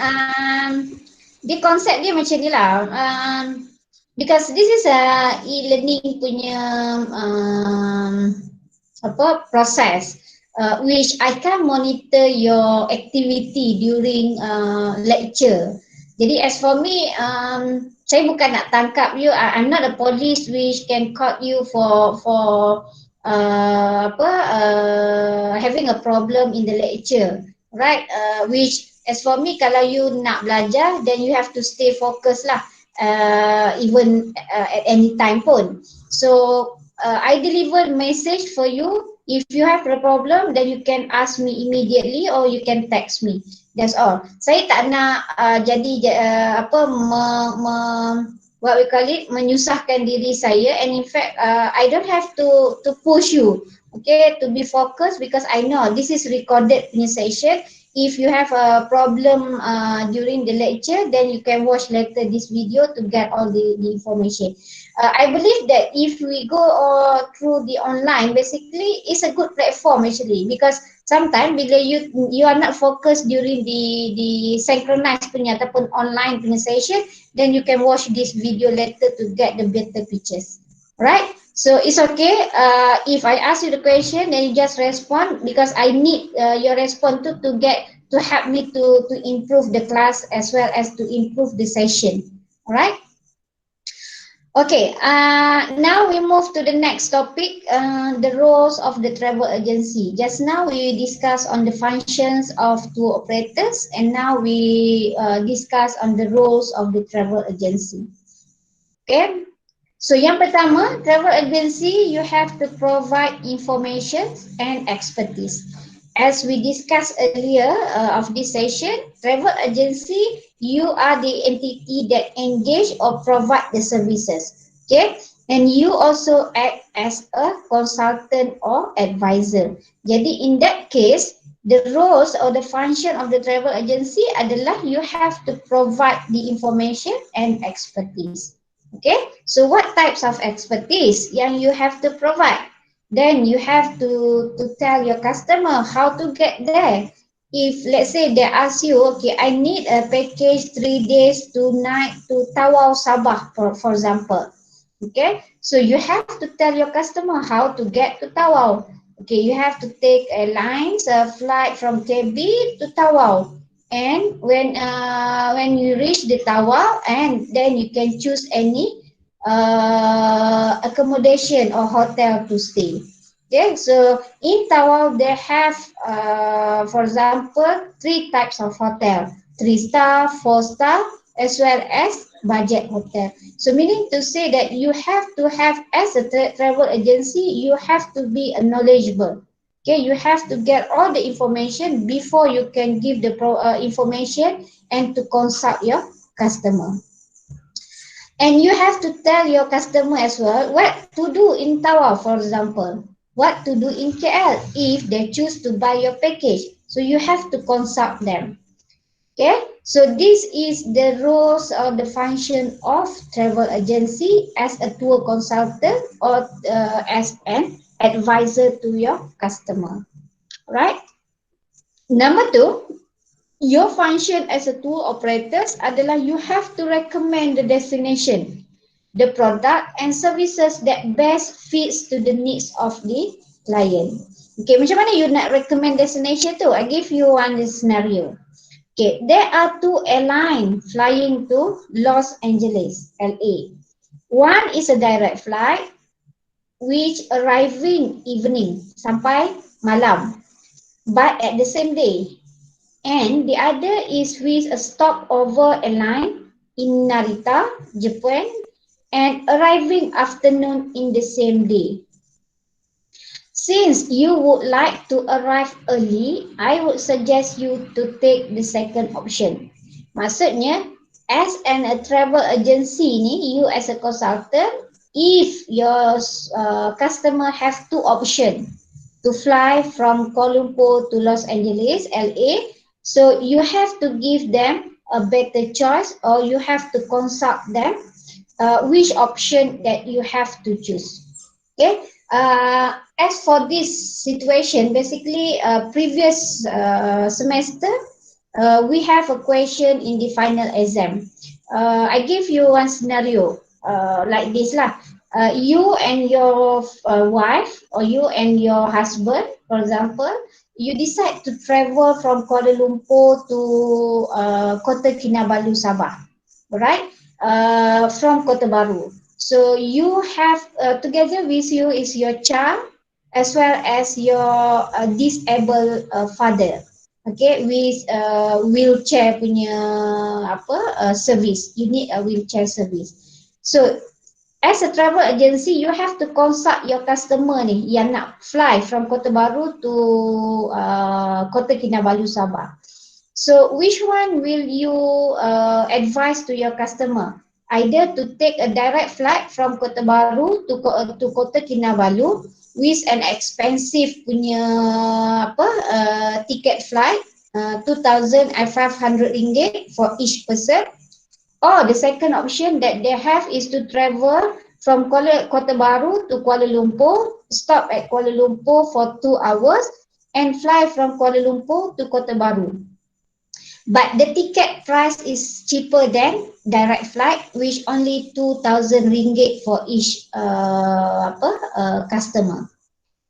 Di konsep dia macam ni lah. Because this is a e-learning punya process, which I can monitor your activity during lecture. Jadi as for me, saya bukan nak tangkap you. I'm not a police which can caught you for having a problem in the lecture, right? Which as for me, kalau you nak belajar, then you have to stay focused lah, even at any time pun. So I deliver message for you. If you have a problem, then you can ask me immediately or you can text me. That's all. Saya tak nak what we call it, menyusahkan diri saya, and in fact I don't have to push you, okay, to be focused, because I know this is recorded punya session. If you have a problem during the lecture, then you can watch later this video to get all the information. I believe that if we go through the online, basically it's a good platform actually, because sometimes bila you are not focused during the synchronized punya ataupun online punya session, then you can watch this video later to get the better pictures, right? So it's okay. If I ask you the question, then you just respond, because I need your response to help me to improve the class as well as to improve the session. Alright. Okay. Now we move to the next topic, the roles of the travel agency. Just now we discussed on the functions of tour operators, and now we discuss on the roles of the travel agency. Okay. So yang pertama, travel agency, you have to provide information and expertise. As we discussed earlier of this session, travel agency, you are the entity that engage or provide the services. Okay, and you also act as a consultant or advisor. Jadi in that case, the roles or the function of the travel agency adalah you have to provide the information and expertise. Okay, so what types of expertise yang you have to provide? Then you have to tell your customer how to get there. If let's say they ask you, okay, I need a package 3 days 2 nights to Tawau Sabah, for example. Okay, so you have to tell your customer how to get to Tawau. Okay, you have to take a flight from KB to Tawau. And when you reach the Tawau, and then you can choose any accommodation or hotel to stay. Okay, so in Tawau they have, for example, 3 types of hotel: 3-star, 4-star, as well as budget hotel. So meaning to say that you have to have, as a travel agency, you have to be knowledgeable. Okay, you have to get all the information before you can give the information and to consult your customer. And you have to tell your customer as well what to do in Tawau, for example, what to do in KL if they choose to buy your package. So you have to consult them. Okay, so this is the roles or the function of travel agency as a tour consultant or as an advisor to your customer, right? Number 2, your function as a tour operators adalah you have to recommend the destination, the product and services that best fits to the needs of the client. Okay, macam mana you nak recommend destination tu? I give you one scenario. Okay, there are 2 airlines flying to Los Angeles, LA. One is a direct flight which arriving evening, sampai malam, but at the same day. And the other is with a stopover airline in Narita, Japan, and arriving afternoon in the same day. Since you would like to arrive early, I would suggest you to take the second option. Maksudnya, as a travel agency ni, you as a consultant, if your customer have 2 options to fly from Kuala Lumpur to Los Angeles, LA, so you have to give them a better choice, or you have to consult them which option that you have to choose. Okay. As for this situation, basically previous semester, we have a question in the final exam. I give you one scenario like this lah. You and your wife, or you and your husband, for example, you decide to travel from Kuala Lumpur to Kota Kinabalu, Sabah, right? From Kota Baru. So you have together with you is your child as well as your disabled father. Okay, with wheelchair punya service. You need a wheelchair service. So as a travel agency, you have to consult your customer ni yang nak fly from Kota Baru to Kota Kinabalu, Sabah. So which one will you advise to your customer? Either to take a direct flight from Kota Baru to Kota Kinabalu with an expensive punya ticket flight, 2,500 ringgit for each person, or the second option that they have is to travel from Kota Baru to Kuala Lumpur, stop at Kuala Lumpur for 2 hours and fly from Kuala Lumpur to Kota Baru. But the ticket price is cheaper than direct flight, which only 2,000 ringgit for each customer.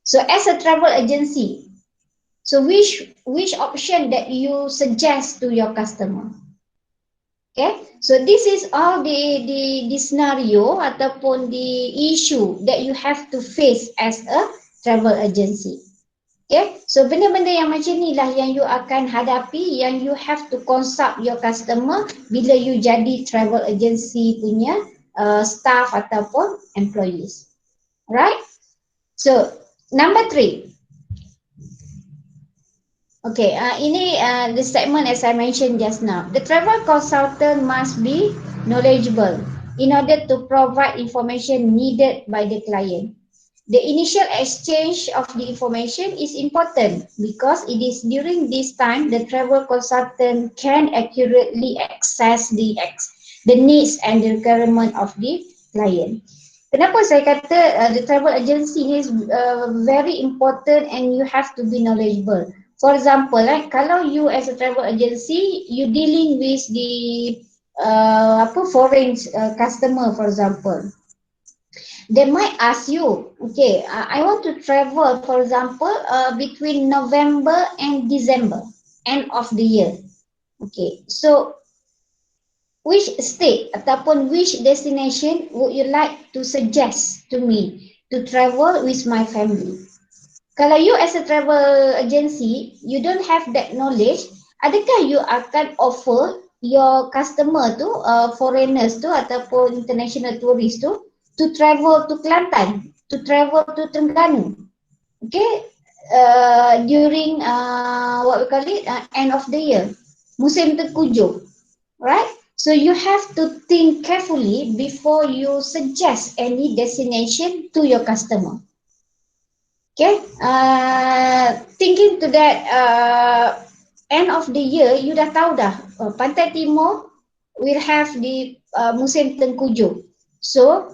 So as a travel agency, so which option that you suggest to your customer? Okay, so this is all the scenario ataupun the issue that you have to face as a travel agency. Okay, so benda-benda yang macam ni lah yang you akan hadapi, yang you have to consult your customer bila you jadi travel agency punya staff ataupun employees. Right? So, number 3. Okay, ini the statement as I mentioned just now. The travel consultant must be knowledgeable in order to provide information needed by the client. The initial exchange of the information is important because it is during this time the travel consultant can accurately assess the needs and the requirement of the client. Kenapa saya kata the travel agency is very important and you have to be knowledgeable. For example, kalau you as a travel agency, you dealing with the foreign customer, for example. They might ask you, okay, I want to travel, for example, between November and December, end of the year. Okay, so which state ataupun which destination would you like to suggest to me to travel with my family? Kalau you as a travel agency, you don't have that knowledge, adakah you akan offer your customer tu, foreigners tu ataupun international tourist tu, to travel to Kelantan, to travel to Terengganu, okay, during what we call it, end of the year, musim tengkujuh, right? So you have to think carefully before you suggest any destination to your customer. Okay, thinking to that end of the year, you dah tahu dah, Pantai Timur will have the musim tengkujuh. So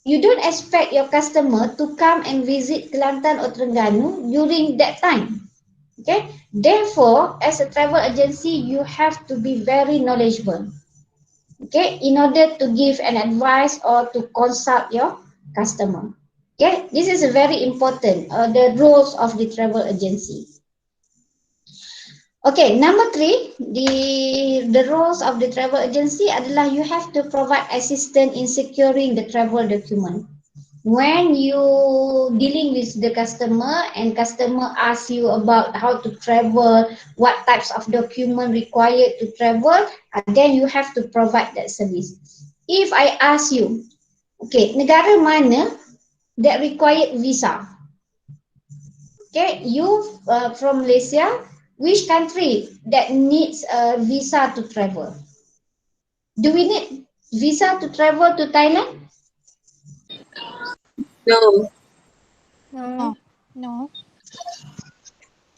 you don't expect your customer to come and visit Kelantan or Terengganu during that time. Okay, therefore, as a travel agency, you have to be very knowledgeable. Okay, in order to give an advice or to consult your customer. Okay, this is very important, the roles of the travel agency. Okay, number 3, the roles of the travel agency adalah you have to provide assistance in securing the travel document. When you dealing with the customer and customer asks you about how to travel, what types of document required to travel, then you have to provide that service. If I ask you, okay, negara mana that required visa? Okay, you from Malaysia, which country that needs a visa to travel? Do we need visa to travel to Thailand? No. No. No.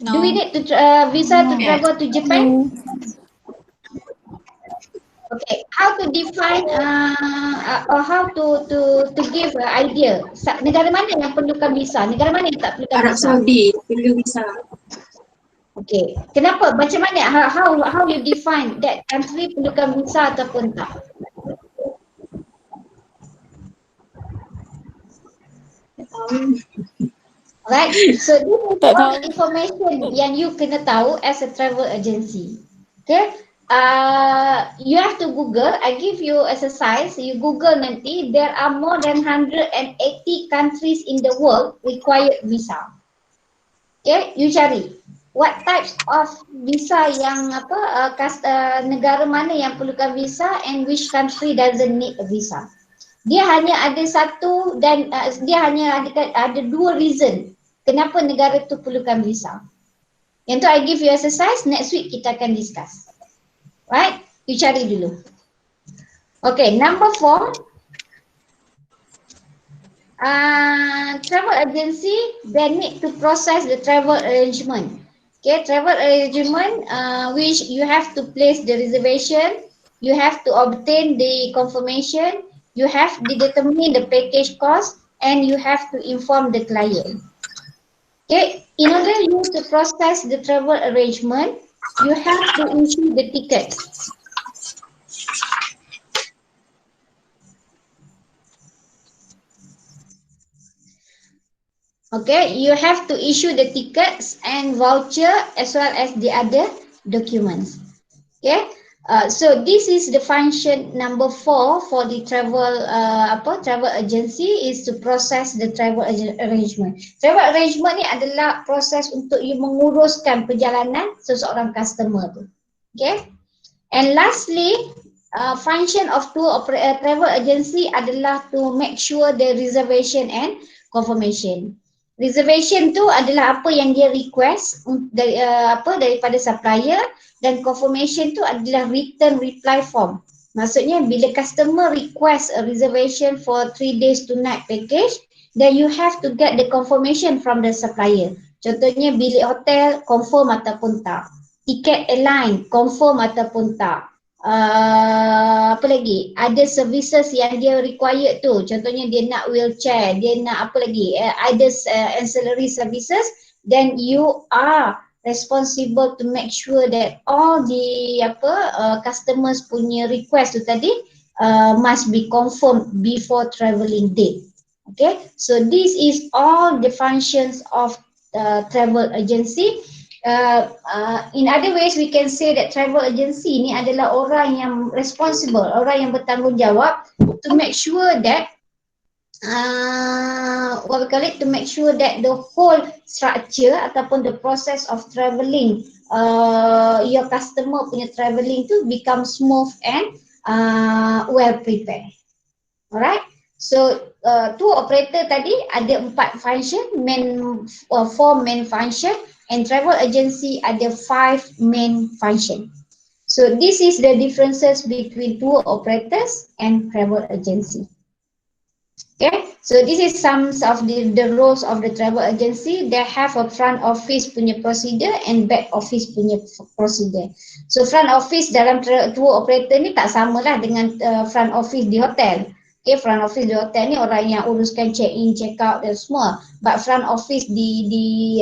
Do we need to visa to travel to Japan? Okay, how to define or how to give an idea? Negara mana yang perlukan visa? Negara mana yang tak perlukan Arab visa? Saudi perlu visa. Okay, kenapa? Macam mana? How you define that country perlukan visa ataupun tak? Right, so this is all information yang you kena tahu as a travel agency. Okay, you have to Google. I give you exercise. You Google nanti. There are more than 180 countries in the world required visa. Okay, you cari what types of visa yang negara mana yang perlukan visa and which country doesn't need a visa. Dia hanya ada satu dan dia hanya ada 2 reason kenapa negara tu perlukan visa. Yang tu I give you exercise, next week kita akan discuss. Right? You cari dulu. Okay, number 4. Travel agency, they need to process the travel arrangement. Okay, travel arrangement which you have to place the reservation, you have to obtain the confirmation, you have to determine the package cost, and you have to inform the client. Okay, in order you to process the travel arrangement, you have to issue the tickets. Okay, you have to issue the tickets and voucher as well as the other documents. Okay, so this is the function number 4 for the travel travel agency is to process the travel arrangement. Travel arrangement ni adalah proses untuk you menguruskan perjalanan seseorang customer tu. Okay, and lastly, function of travel agency adalah to make sure the reservation and confirmation. Reservation tu adalah apa yang dia request daripada supplier, dan confirmation tu adalah written reply form. Maksudnya bila customer request a reservation for 3 days 2 night package, then you have to get the confirmation from the supplier. Contohnya bilik hotel confirm ataupun tak, tiket airline confirm ataupun tak. Apa lagi, ada services yang dia required tu, contohnya dia nak wheelchair, dia nak apa lagi, ada ancillary services, then you are responsible to make sure that all the customers punya request tu tadi must be confirmed before travelling date. Okay, so this is all the functions of travel agency. In other ways, we can say that travel agency ni adalah orang yang responsible, orang yang bertanggungjawab to make sure that what we call it, to make sure that the whole structure ataupun the process of travelling your customer punya travelling tu become smooth and well prepared. Alright, so tour operator tadi ada 4 function, four main function, and travel agency ada 5 main function. So this is the differences between tour operators and travel agency. Okay, so this is some of the roles of the travel agency. They have a front office punya procedure and back office punya procedure. So front office dalam tour operator ni tak samalah dengan front office di hotel. Okay, front office di hotel ni orang yang uruskan check in, check out dan semua. But front office di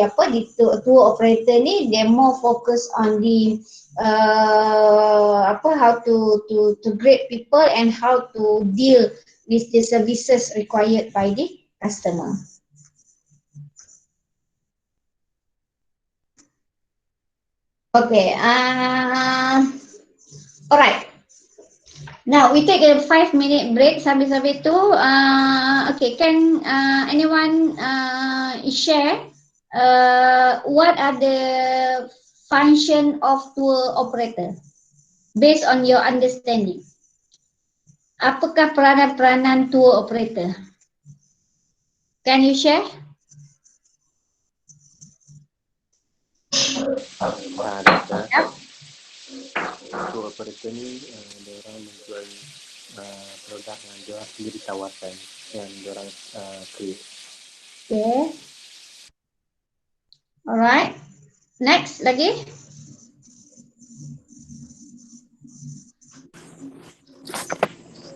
tour operator ni, they more focus on the how to grade people and how to deal with the services required by the customer. Okay, alright. Now we take a 5-minute break. Sambil-sambil tu, okay, can anyone share what are the function of tour operator based on your understanding? Apakah peranan-peranan tour operator? Can you share? Doktor. Tour operator ni dia orang menjual produk yang dia orang sendiri tawarkan yang dia orang create. Okay. Alright. Next lagi.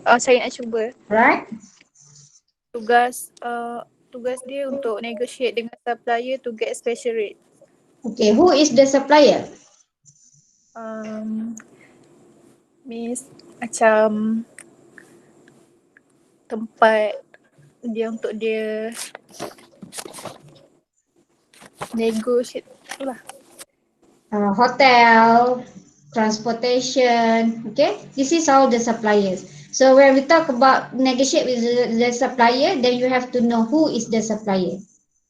Saya nak cuba. Right. Tugas dia untuk negotiate dengan supplier to get special rate. Okay, who is the supplier? Means macam tempat dia untuk dia negotiate lah. Hotel, transportation, okay? This is all the suppliers. So when we talk about negotiate with the supplier, then you have to know who is the supplier,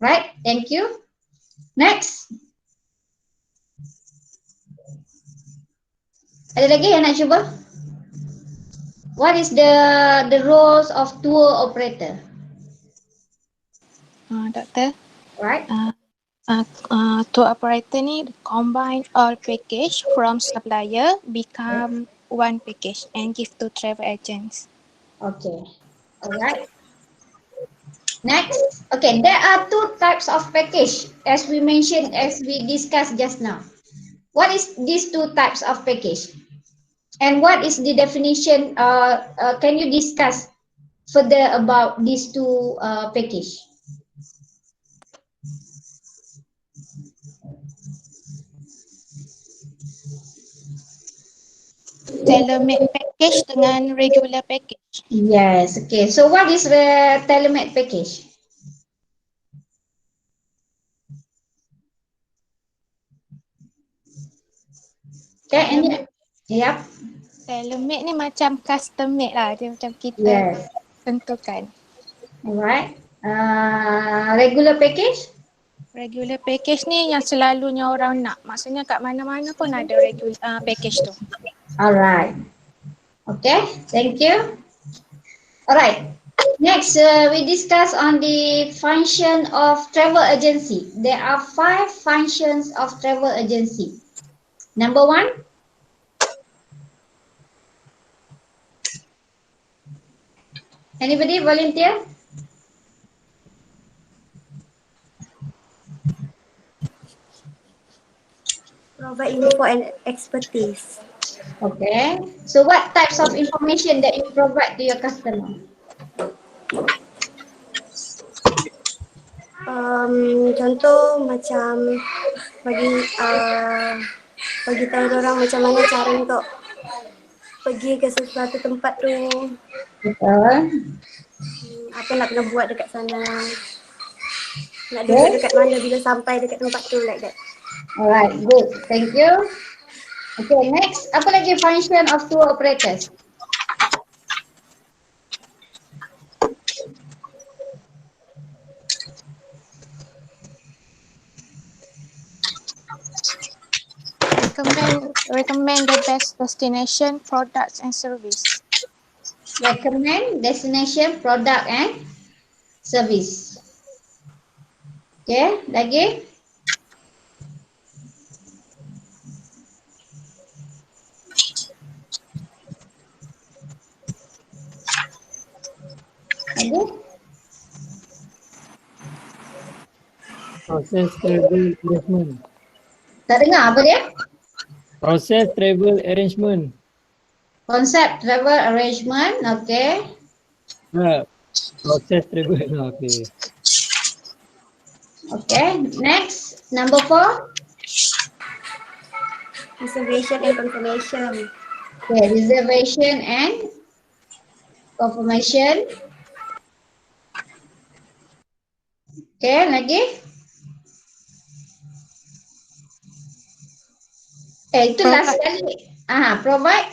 right? Thank you. Next. Ada lagi yang nak cuba? What is the roles of tour operator? Doktor. Right. Tour operator ni combine all package from supplier become one package and give to travel agents. Okay. Alright. Next. Okay, there are 2 types of package as we mentioned, as we discussed just now. What is these 2 types of package? And what is the definition? Can you discuss further about these 2 package? Tailor-made package dengan regular package. Yes, okay. So what is the tailor-made package? Okay, and yep. Tailor-made ni macam custom made lah. Dia macam kita tentukan. Alright. Regular package? Regular package ni yang selalunya orang nak. Maksudnya kat mana-mana pun ada regular package tu. Alright. Okay, thank you. Alright. Next, we discuss on the function of travel agency. There are 5 functions of travel agency. Number 1. Anybody volunteer? Provide info and expertise. Okay. So what types of information that you provide to your customer? Contoh macam bagi tahu orang macam mana cara untuk pergi ke sesuatu tempat tu. Betul. Apa nak kena buat dekat sana. Nak duduk dekat mana bila sampai dekat tempat tu, like that. Alright, good. Thank you. Okay, next. Apa lagi function of tour operators? Recommend the best destination, products and service. Recommend destination, product and service. Okay, lagi? Lagi? Process travel arrangement. Tak dengar apa dia? Process travel arrangement. Concept travel arrangement, okay. Process travel, okay. Okay, next, number 4. Reservation and confirmation. Okay, reservation and confirmation. Okay, lagi? Itu last sekali. Provide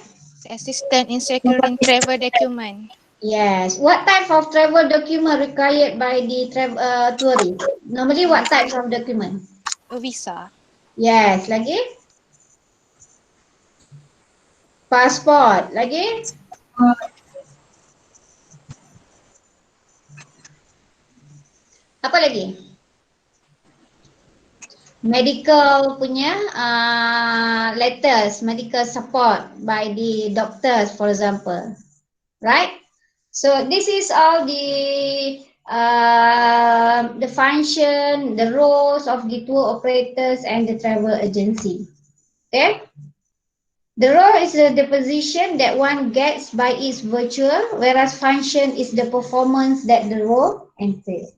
assistance in securing travel document. Yes. What type of travel document required by the tourist? Normally, what types of document? A visa. Yes. Lagi? Passport. Lagi? Apa lagi? Medical punya letters, medical support by the doctors, for example. Right? So this is all the function, the roles of the tour operators and the travel agency. Okay? The role is the position that one gets by its virtue, whereas function is the performance that the role entails.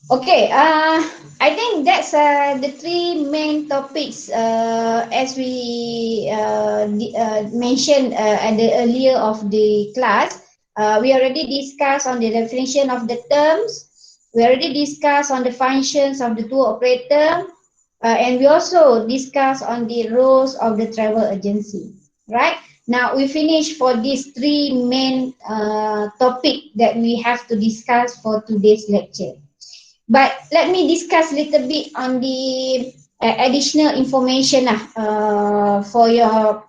Okay, I think that's the 3 main topics as we mentioned at the earlier of the class. We already discussed on the definition of the terms. We already discussed on the functions of the tour operator, and we also discussed on the roles of the travel agency. Right? Now we finish for these 3 main topic that we have to discuss for today's lecture. But let me discuss a little bit on the additional information for your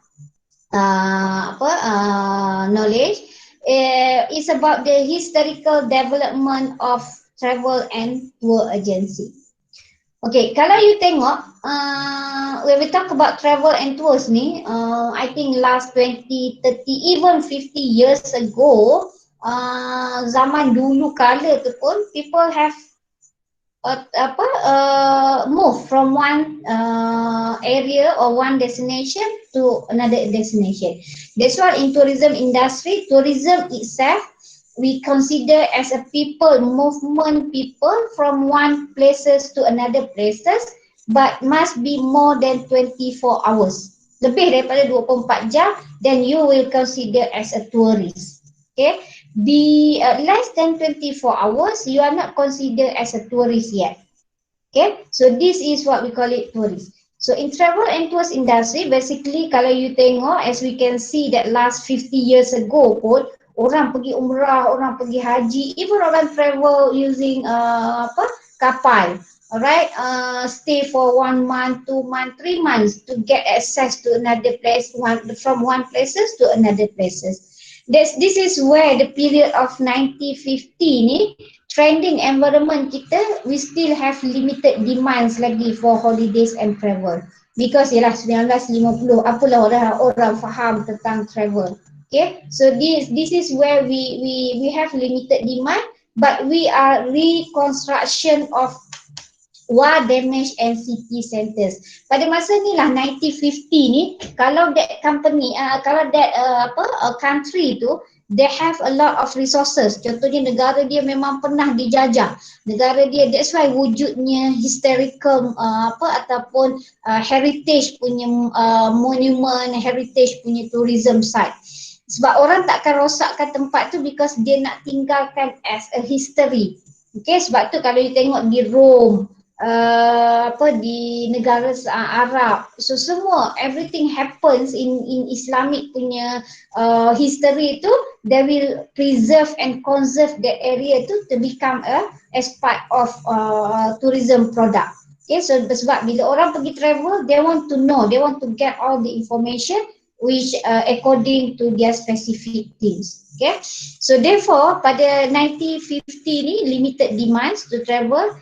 knowledge. It's about the historical development of travel and tour agency. Okay, kalau you tengok, when we talk about travel and tours ni, I think last 20, 30, even 50 years ago, zaman dulu kala tu pun, people have move from one area or one destination to another destination. That's why in tourism industry, tourism itself we consider as a people movement, people from one places to another places, but must be more than 24 hours. Lebih daripada 24 jam, then you will consider as a tourist. Okay. The less than 24 hours, you are not considered as a tourist yet. Okay, so this is what we call it tourist. So in travel and tours industry, basically kalau you tengok, as we can see that last 50 years ago pun, orang pergi umrah, orang pergi haji, even orang travel using kapal. Alright, stay for 1 month, 2 months, 3 months to get access to another place, from one places to another places. This is where the period of 1950 ni, trending environment kita, we still have limited demands lagi for holidays and travel. Because ialah 1950, apalah orang faham tentang travel. Okay, so this is where we have limited demand, but we are reconstruction of war damage and city centers. Pada masa ni lah 1950 ni, kalau that company, kalau that country tu, they have a lot of resources. Contohnya negara dia memang pernah dijajah. Negara dia, that's why wujudnya historical ataupun heritage punya monument, heritage punya tourism site. Sebab orang takkan rosakkan tempat tu because dia nak tinggalkan as a history. Okay, sebab tu kalau you tengok di Rome, di negara Arab, so semua everything happens in Islamic punya history tu, they will preserve and conserve that area tu to become as part of tourism product. Okay, so sebab bila orang pergi travel, they want to know, they want to get all the information which according to their specific things. Okay, so therefore pada 1950 ni limited demands to travel.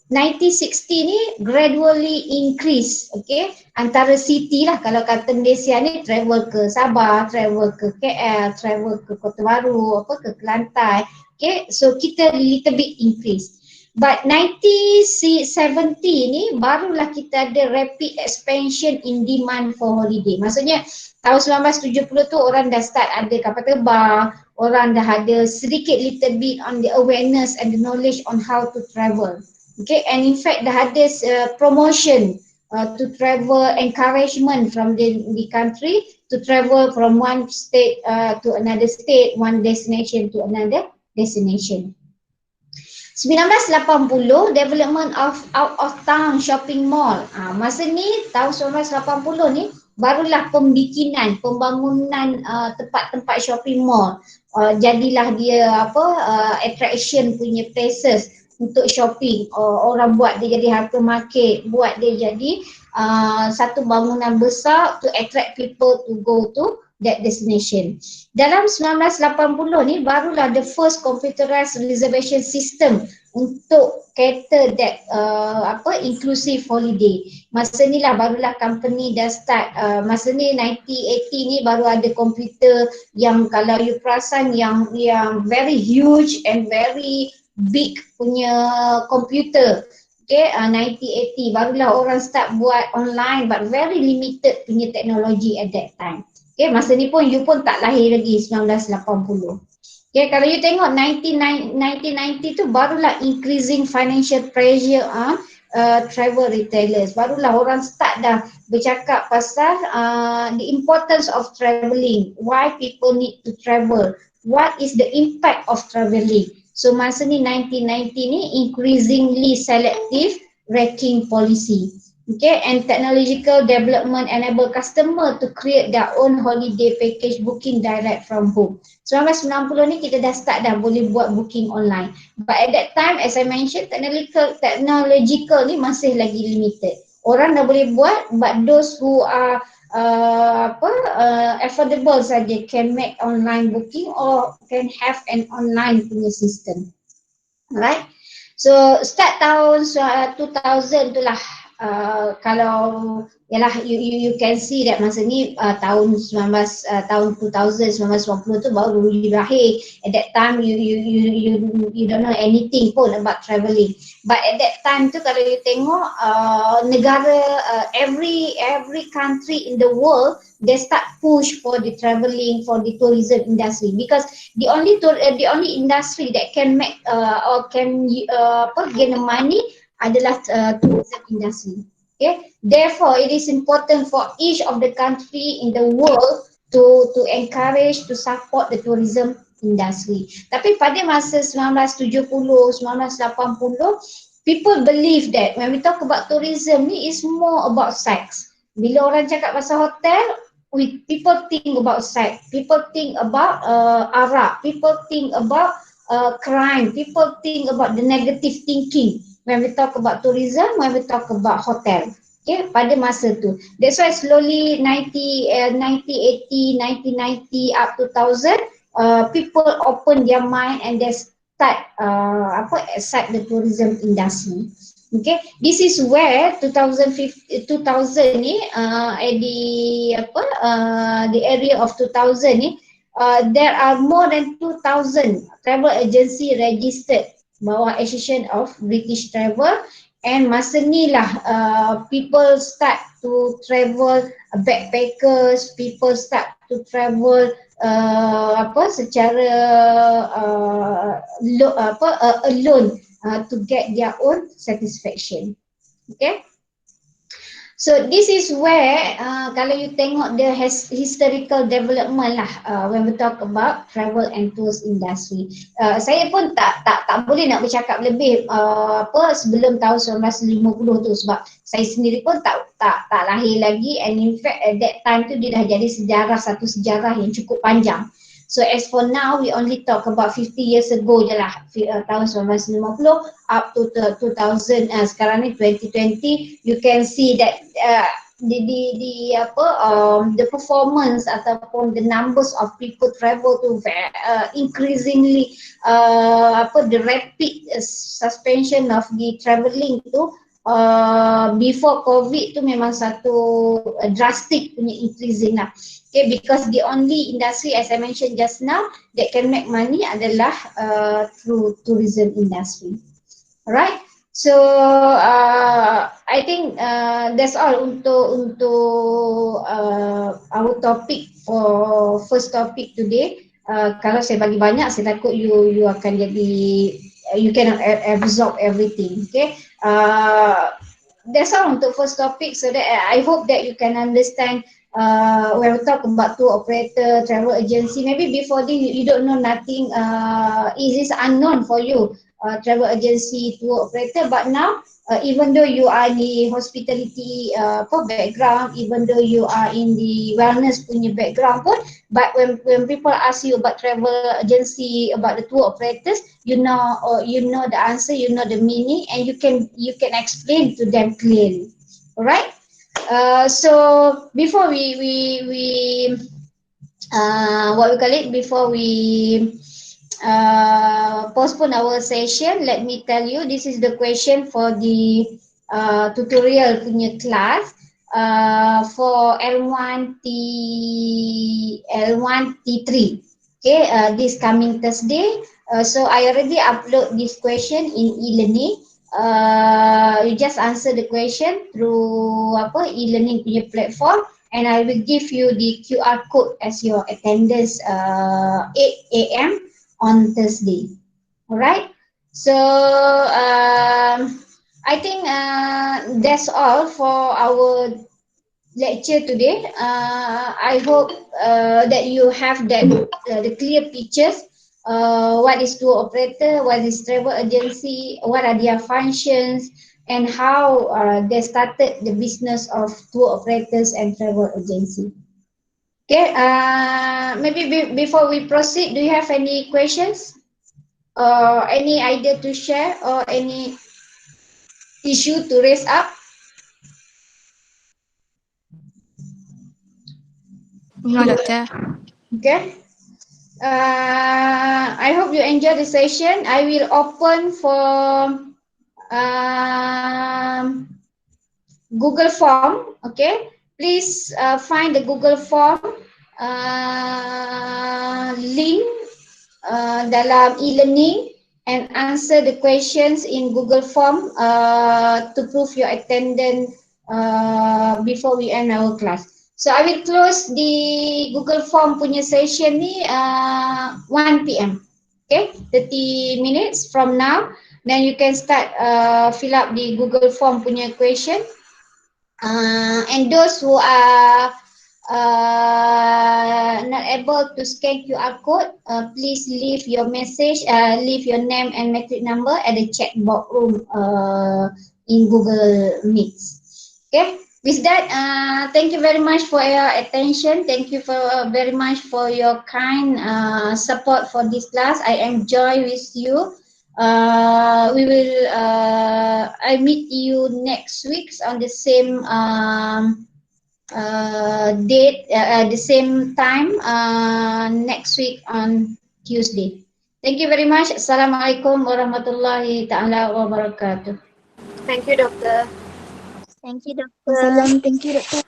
1960 ni gradually increase, okay, antara city lah, kalau kata Malaysia ni travel ke Sabah, travel ke KL, travel ke Kota Baru, ke Kelantan, okay, so kita little bit increase. But 1970 ni barulah kita ada rapid expansion in demand for holiday. Maksudnya tahun 1970 tu orang dah start ada kapal terbang, orang dah ada sedikit little bit on the awareness and the knowledge on how to travel. Okay, and in fact dah ada promotion to travel, encouragement from the country to travel from one state to another state, one destination to another destination. 1980 development of out of town shopping mall. Masa ni tahun 1980 ni barulah pembangunan tempat-tempat shopping mall. Jadilah dia attraction punya places untuk shopping. Orang buat dia jadi hypermarket, buat dia jadi satu bangunan besar to attract people to go to that destination. Dalam 1980 ni barulah the first computerized reservation system untuk cater that inclusive holiday. Masa ni lah barulah company dah start, masa ni 1980 ni baru ada komputer yang kalau you perasan yang very huge and very big punya komputer. Okay, 1980 barulah orang start buat online but very limited punya teknologi at that time. Okay, masa ni pun you pun tak lahir lagi 1980. Okay, kalau you tengok 1990 tu barulah increasing financial pressure on travel retailers. Barulah orang start dah bercakap pasal the importance of travelling, why people need to travel, what is the impact of travelling. So masa ni 1990 ni increasingly selective ranking policy. Okay, and technological development enable customer to create their own holiday package booking direct from home. 1990 ni kita dah start dah boleh buat booking online. But at that time, as I mentioned, technological ni masih lagi limited. Orang dah boleh buat, but those who are affordable saja can make online booking or can have an online punya system. Right? So start tahun 2000 tu lah. Kalau yalah you can see that masa ni tahun 2000 1990 tu baru lahir. At that time you don't know anything pun about travelling. But at that time tu kalau you tengok negara every country in the world they start push for the travelling, for the tourism industry, because the only industry that can make or can gain money adalah tourism industry. Okay, therefore it is important for each of the country in the world to encourage, to support the tourism industry. Tapi pada masa 1970, 1980, people believe that when we talk about tourism ni is more about sex. Bila orang cakap pasal hotel, people think about sex, people think about arak, people think about crime, people think about the negative thinking when we talk about tourism, when we talk about hotel. Okay, pada masa tu. That's why slowly 1980, 1990 up to 2000, people open their mind and they start accept the tourism industry. Okay, this is where 2000 ni at the area of 2000 ni there are more than 2000 travel agency registered bawah Association of British Travel, And masa ni lah people start to travel, backpackers, people start to travel secara alone to get their own satisfaction. Okay. So this is where kalau you tengok the historical development lah when we talk about travel and tours industry. Saya pun tak boleh nak bercakap lebih sebelum tahun 1950 tu, sebab saya sendiri pun tak lahir lagi, and in fact at that time tu dia dah jadi satu sejarah yang cukup panjang. So as for now, we only talk about 50 years ago je lah, tahun 1950 up to 2000, sekarang ni 2020, you can see that the performance ataupun the numbers of people travel to increasingly the rapid suspension of the travelling tu before COVID tu memang satu drastic punya increasing lah. Okay, because the only industry, as I mentioned just now, that can make money adalah through tourism industry. Alright, so I think that's all untuk our topic for first topic today. Kalau saya bagi banyak, saya takut you akan jadi, you cannot absorb everything. Okay, that's all untuk first topic, so that I hope that you can understand. When we talk about tour operator, travel agency, maybe before this you don't know nothing, it is unknown for you, travel agency, tour operator, but now even though you are in the hospitality background, even though you are in the wellness punya background pun, but when people ask you about travel agency, about the tour operators, you know the answer, you know the meaning, and you can explain to them clearly. Alright. So before we before we postpone our session, let me tell you, this is the question for the tutorial punya class for L1T3. Okay, this coming Thursday. So I already upload this question in e-learning. You just answer the question through e-learning punya platform, and I will give you the QR code as your attendance 8 AM on Thursday. Alright, so I think that's all for our lecture today. I hope that you have the clear pictures. What is tour operator, what is travel agency, what are their functions, and how they started the business of tour operators and travel agency. Okay, maybe before we proceed, do you have any questions or any idea to share or any issue to raise up? No, Doctor. Okay. I hope you enjoy the session. I will open for Google form. Okay, please find the Google form link dalam e-learning and answer the questions in Google form to prove your attendance before we end our class. So I will close the Google form punya session ni 1 PM. Okay, 30 minutes from now. Then you can start fill up the Google form punya question. And those who are not able to scan QR code, please leave your message, leave your name and matric number at the chat box room in Google Meets. Okay. With that, thank you very much for your attention. Thank you very much for your kind support for this class. I enjoy with you. We will I meet you next week on the same date, the same time next week on Tuesday. Thank you very much. Assalamualaikum warahmatullahi taala wabarakatuh. Thank you, Doctor. Thank you, Doktor. Thank you, Doctor.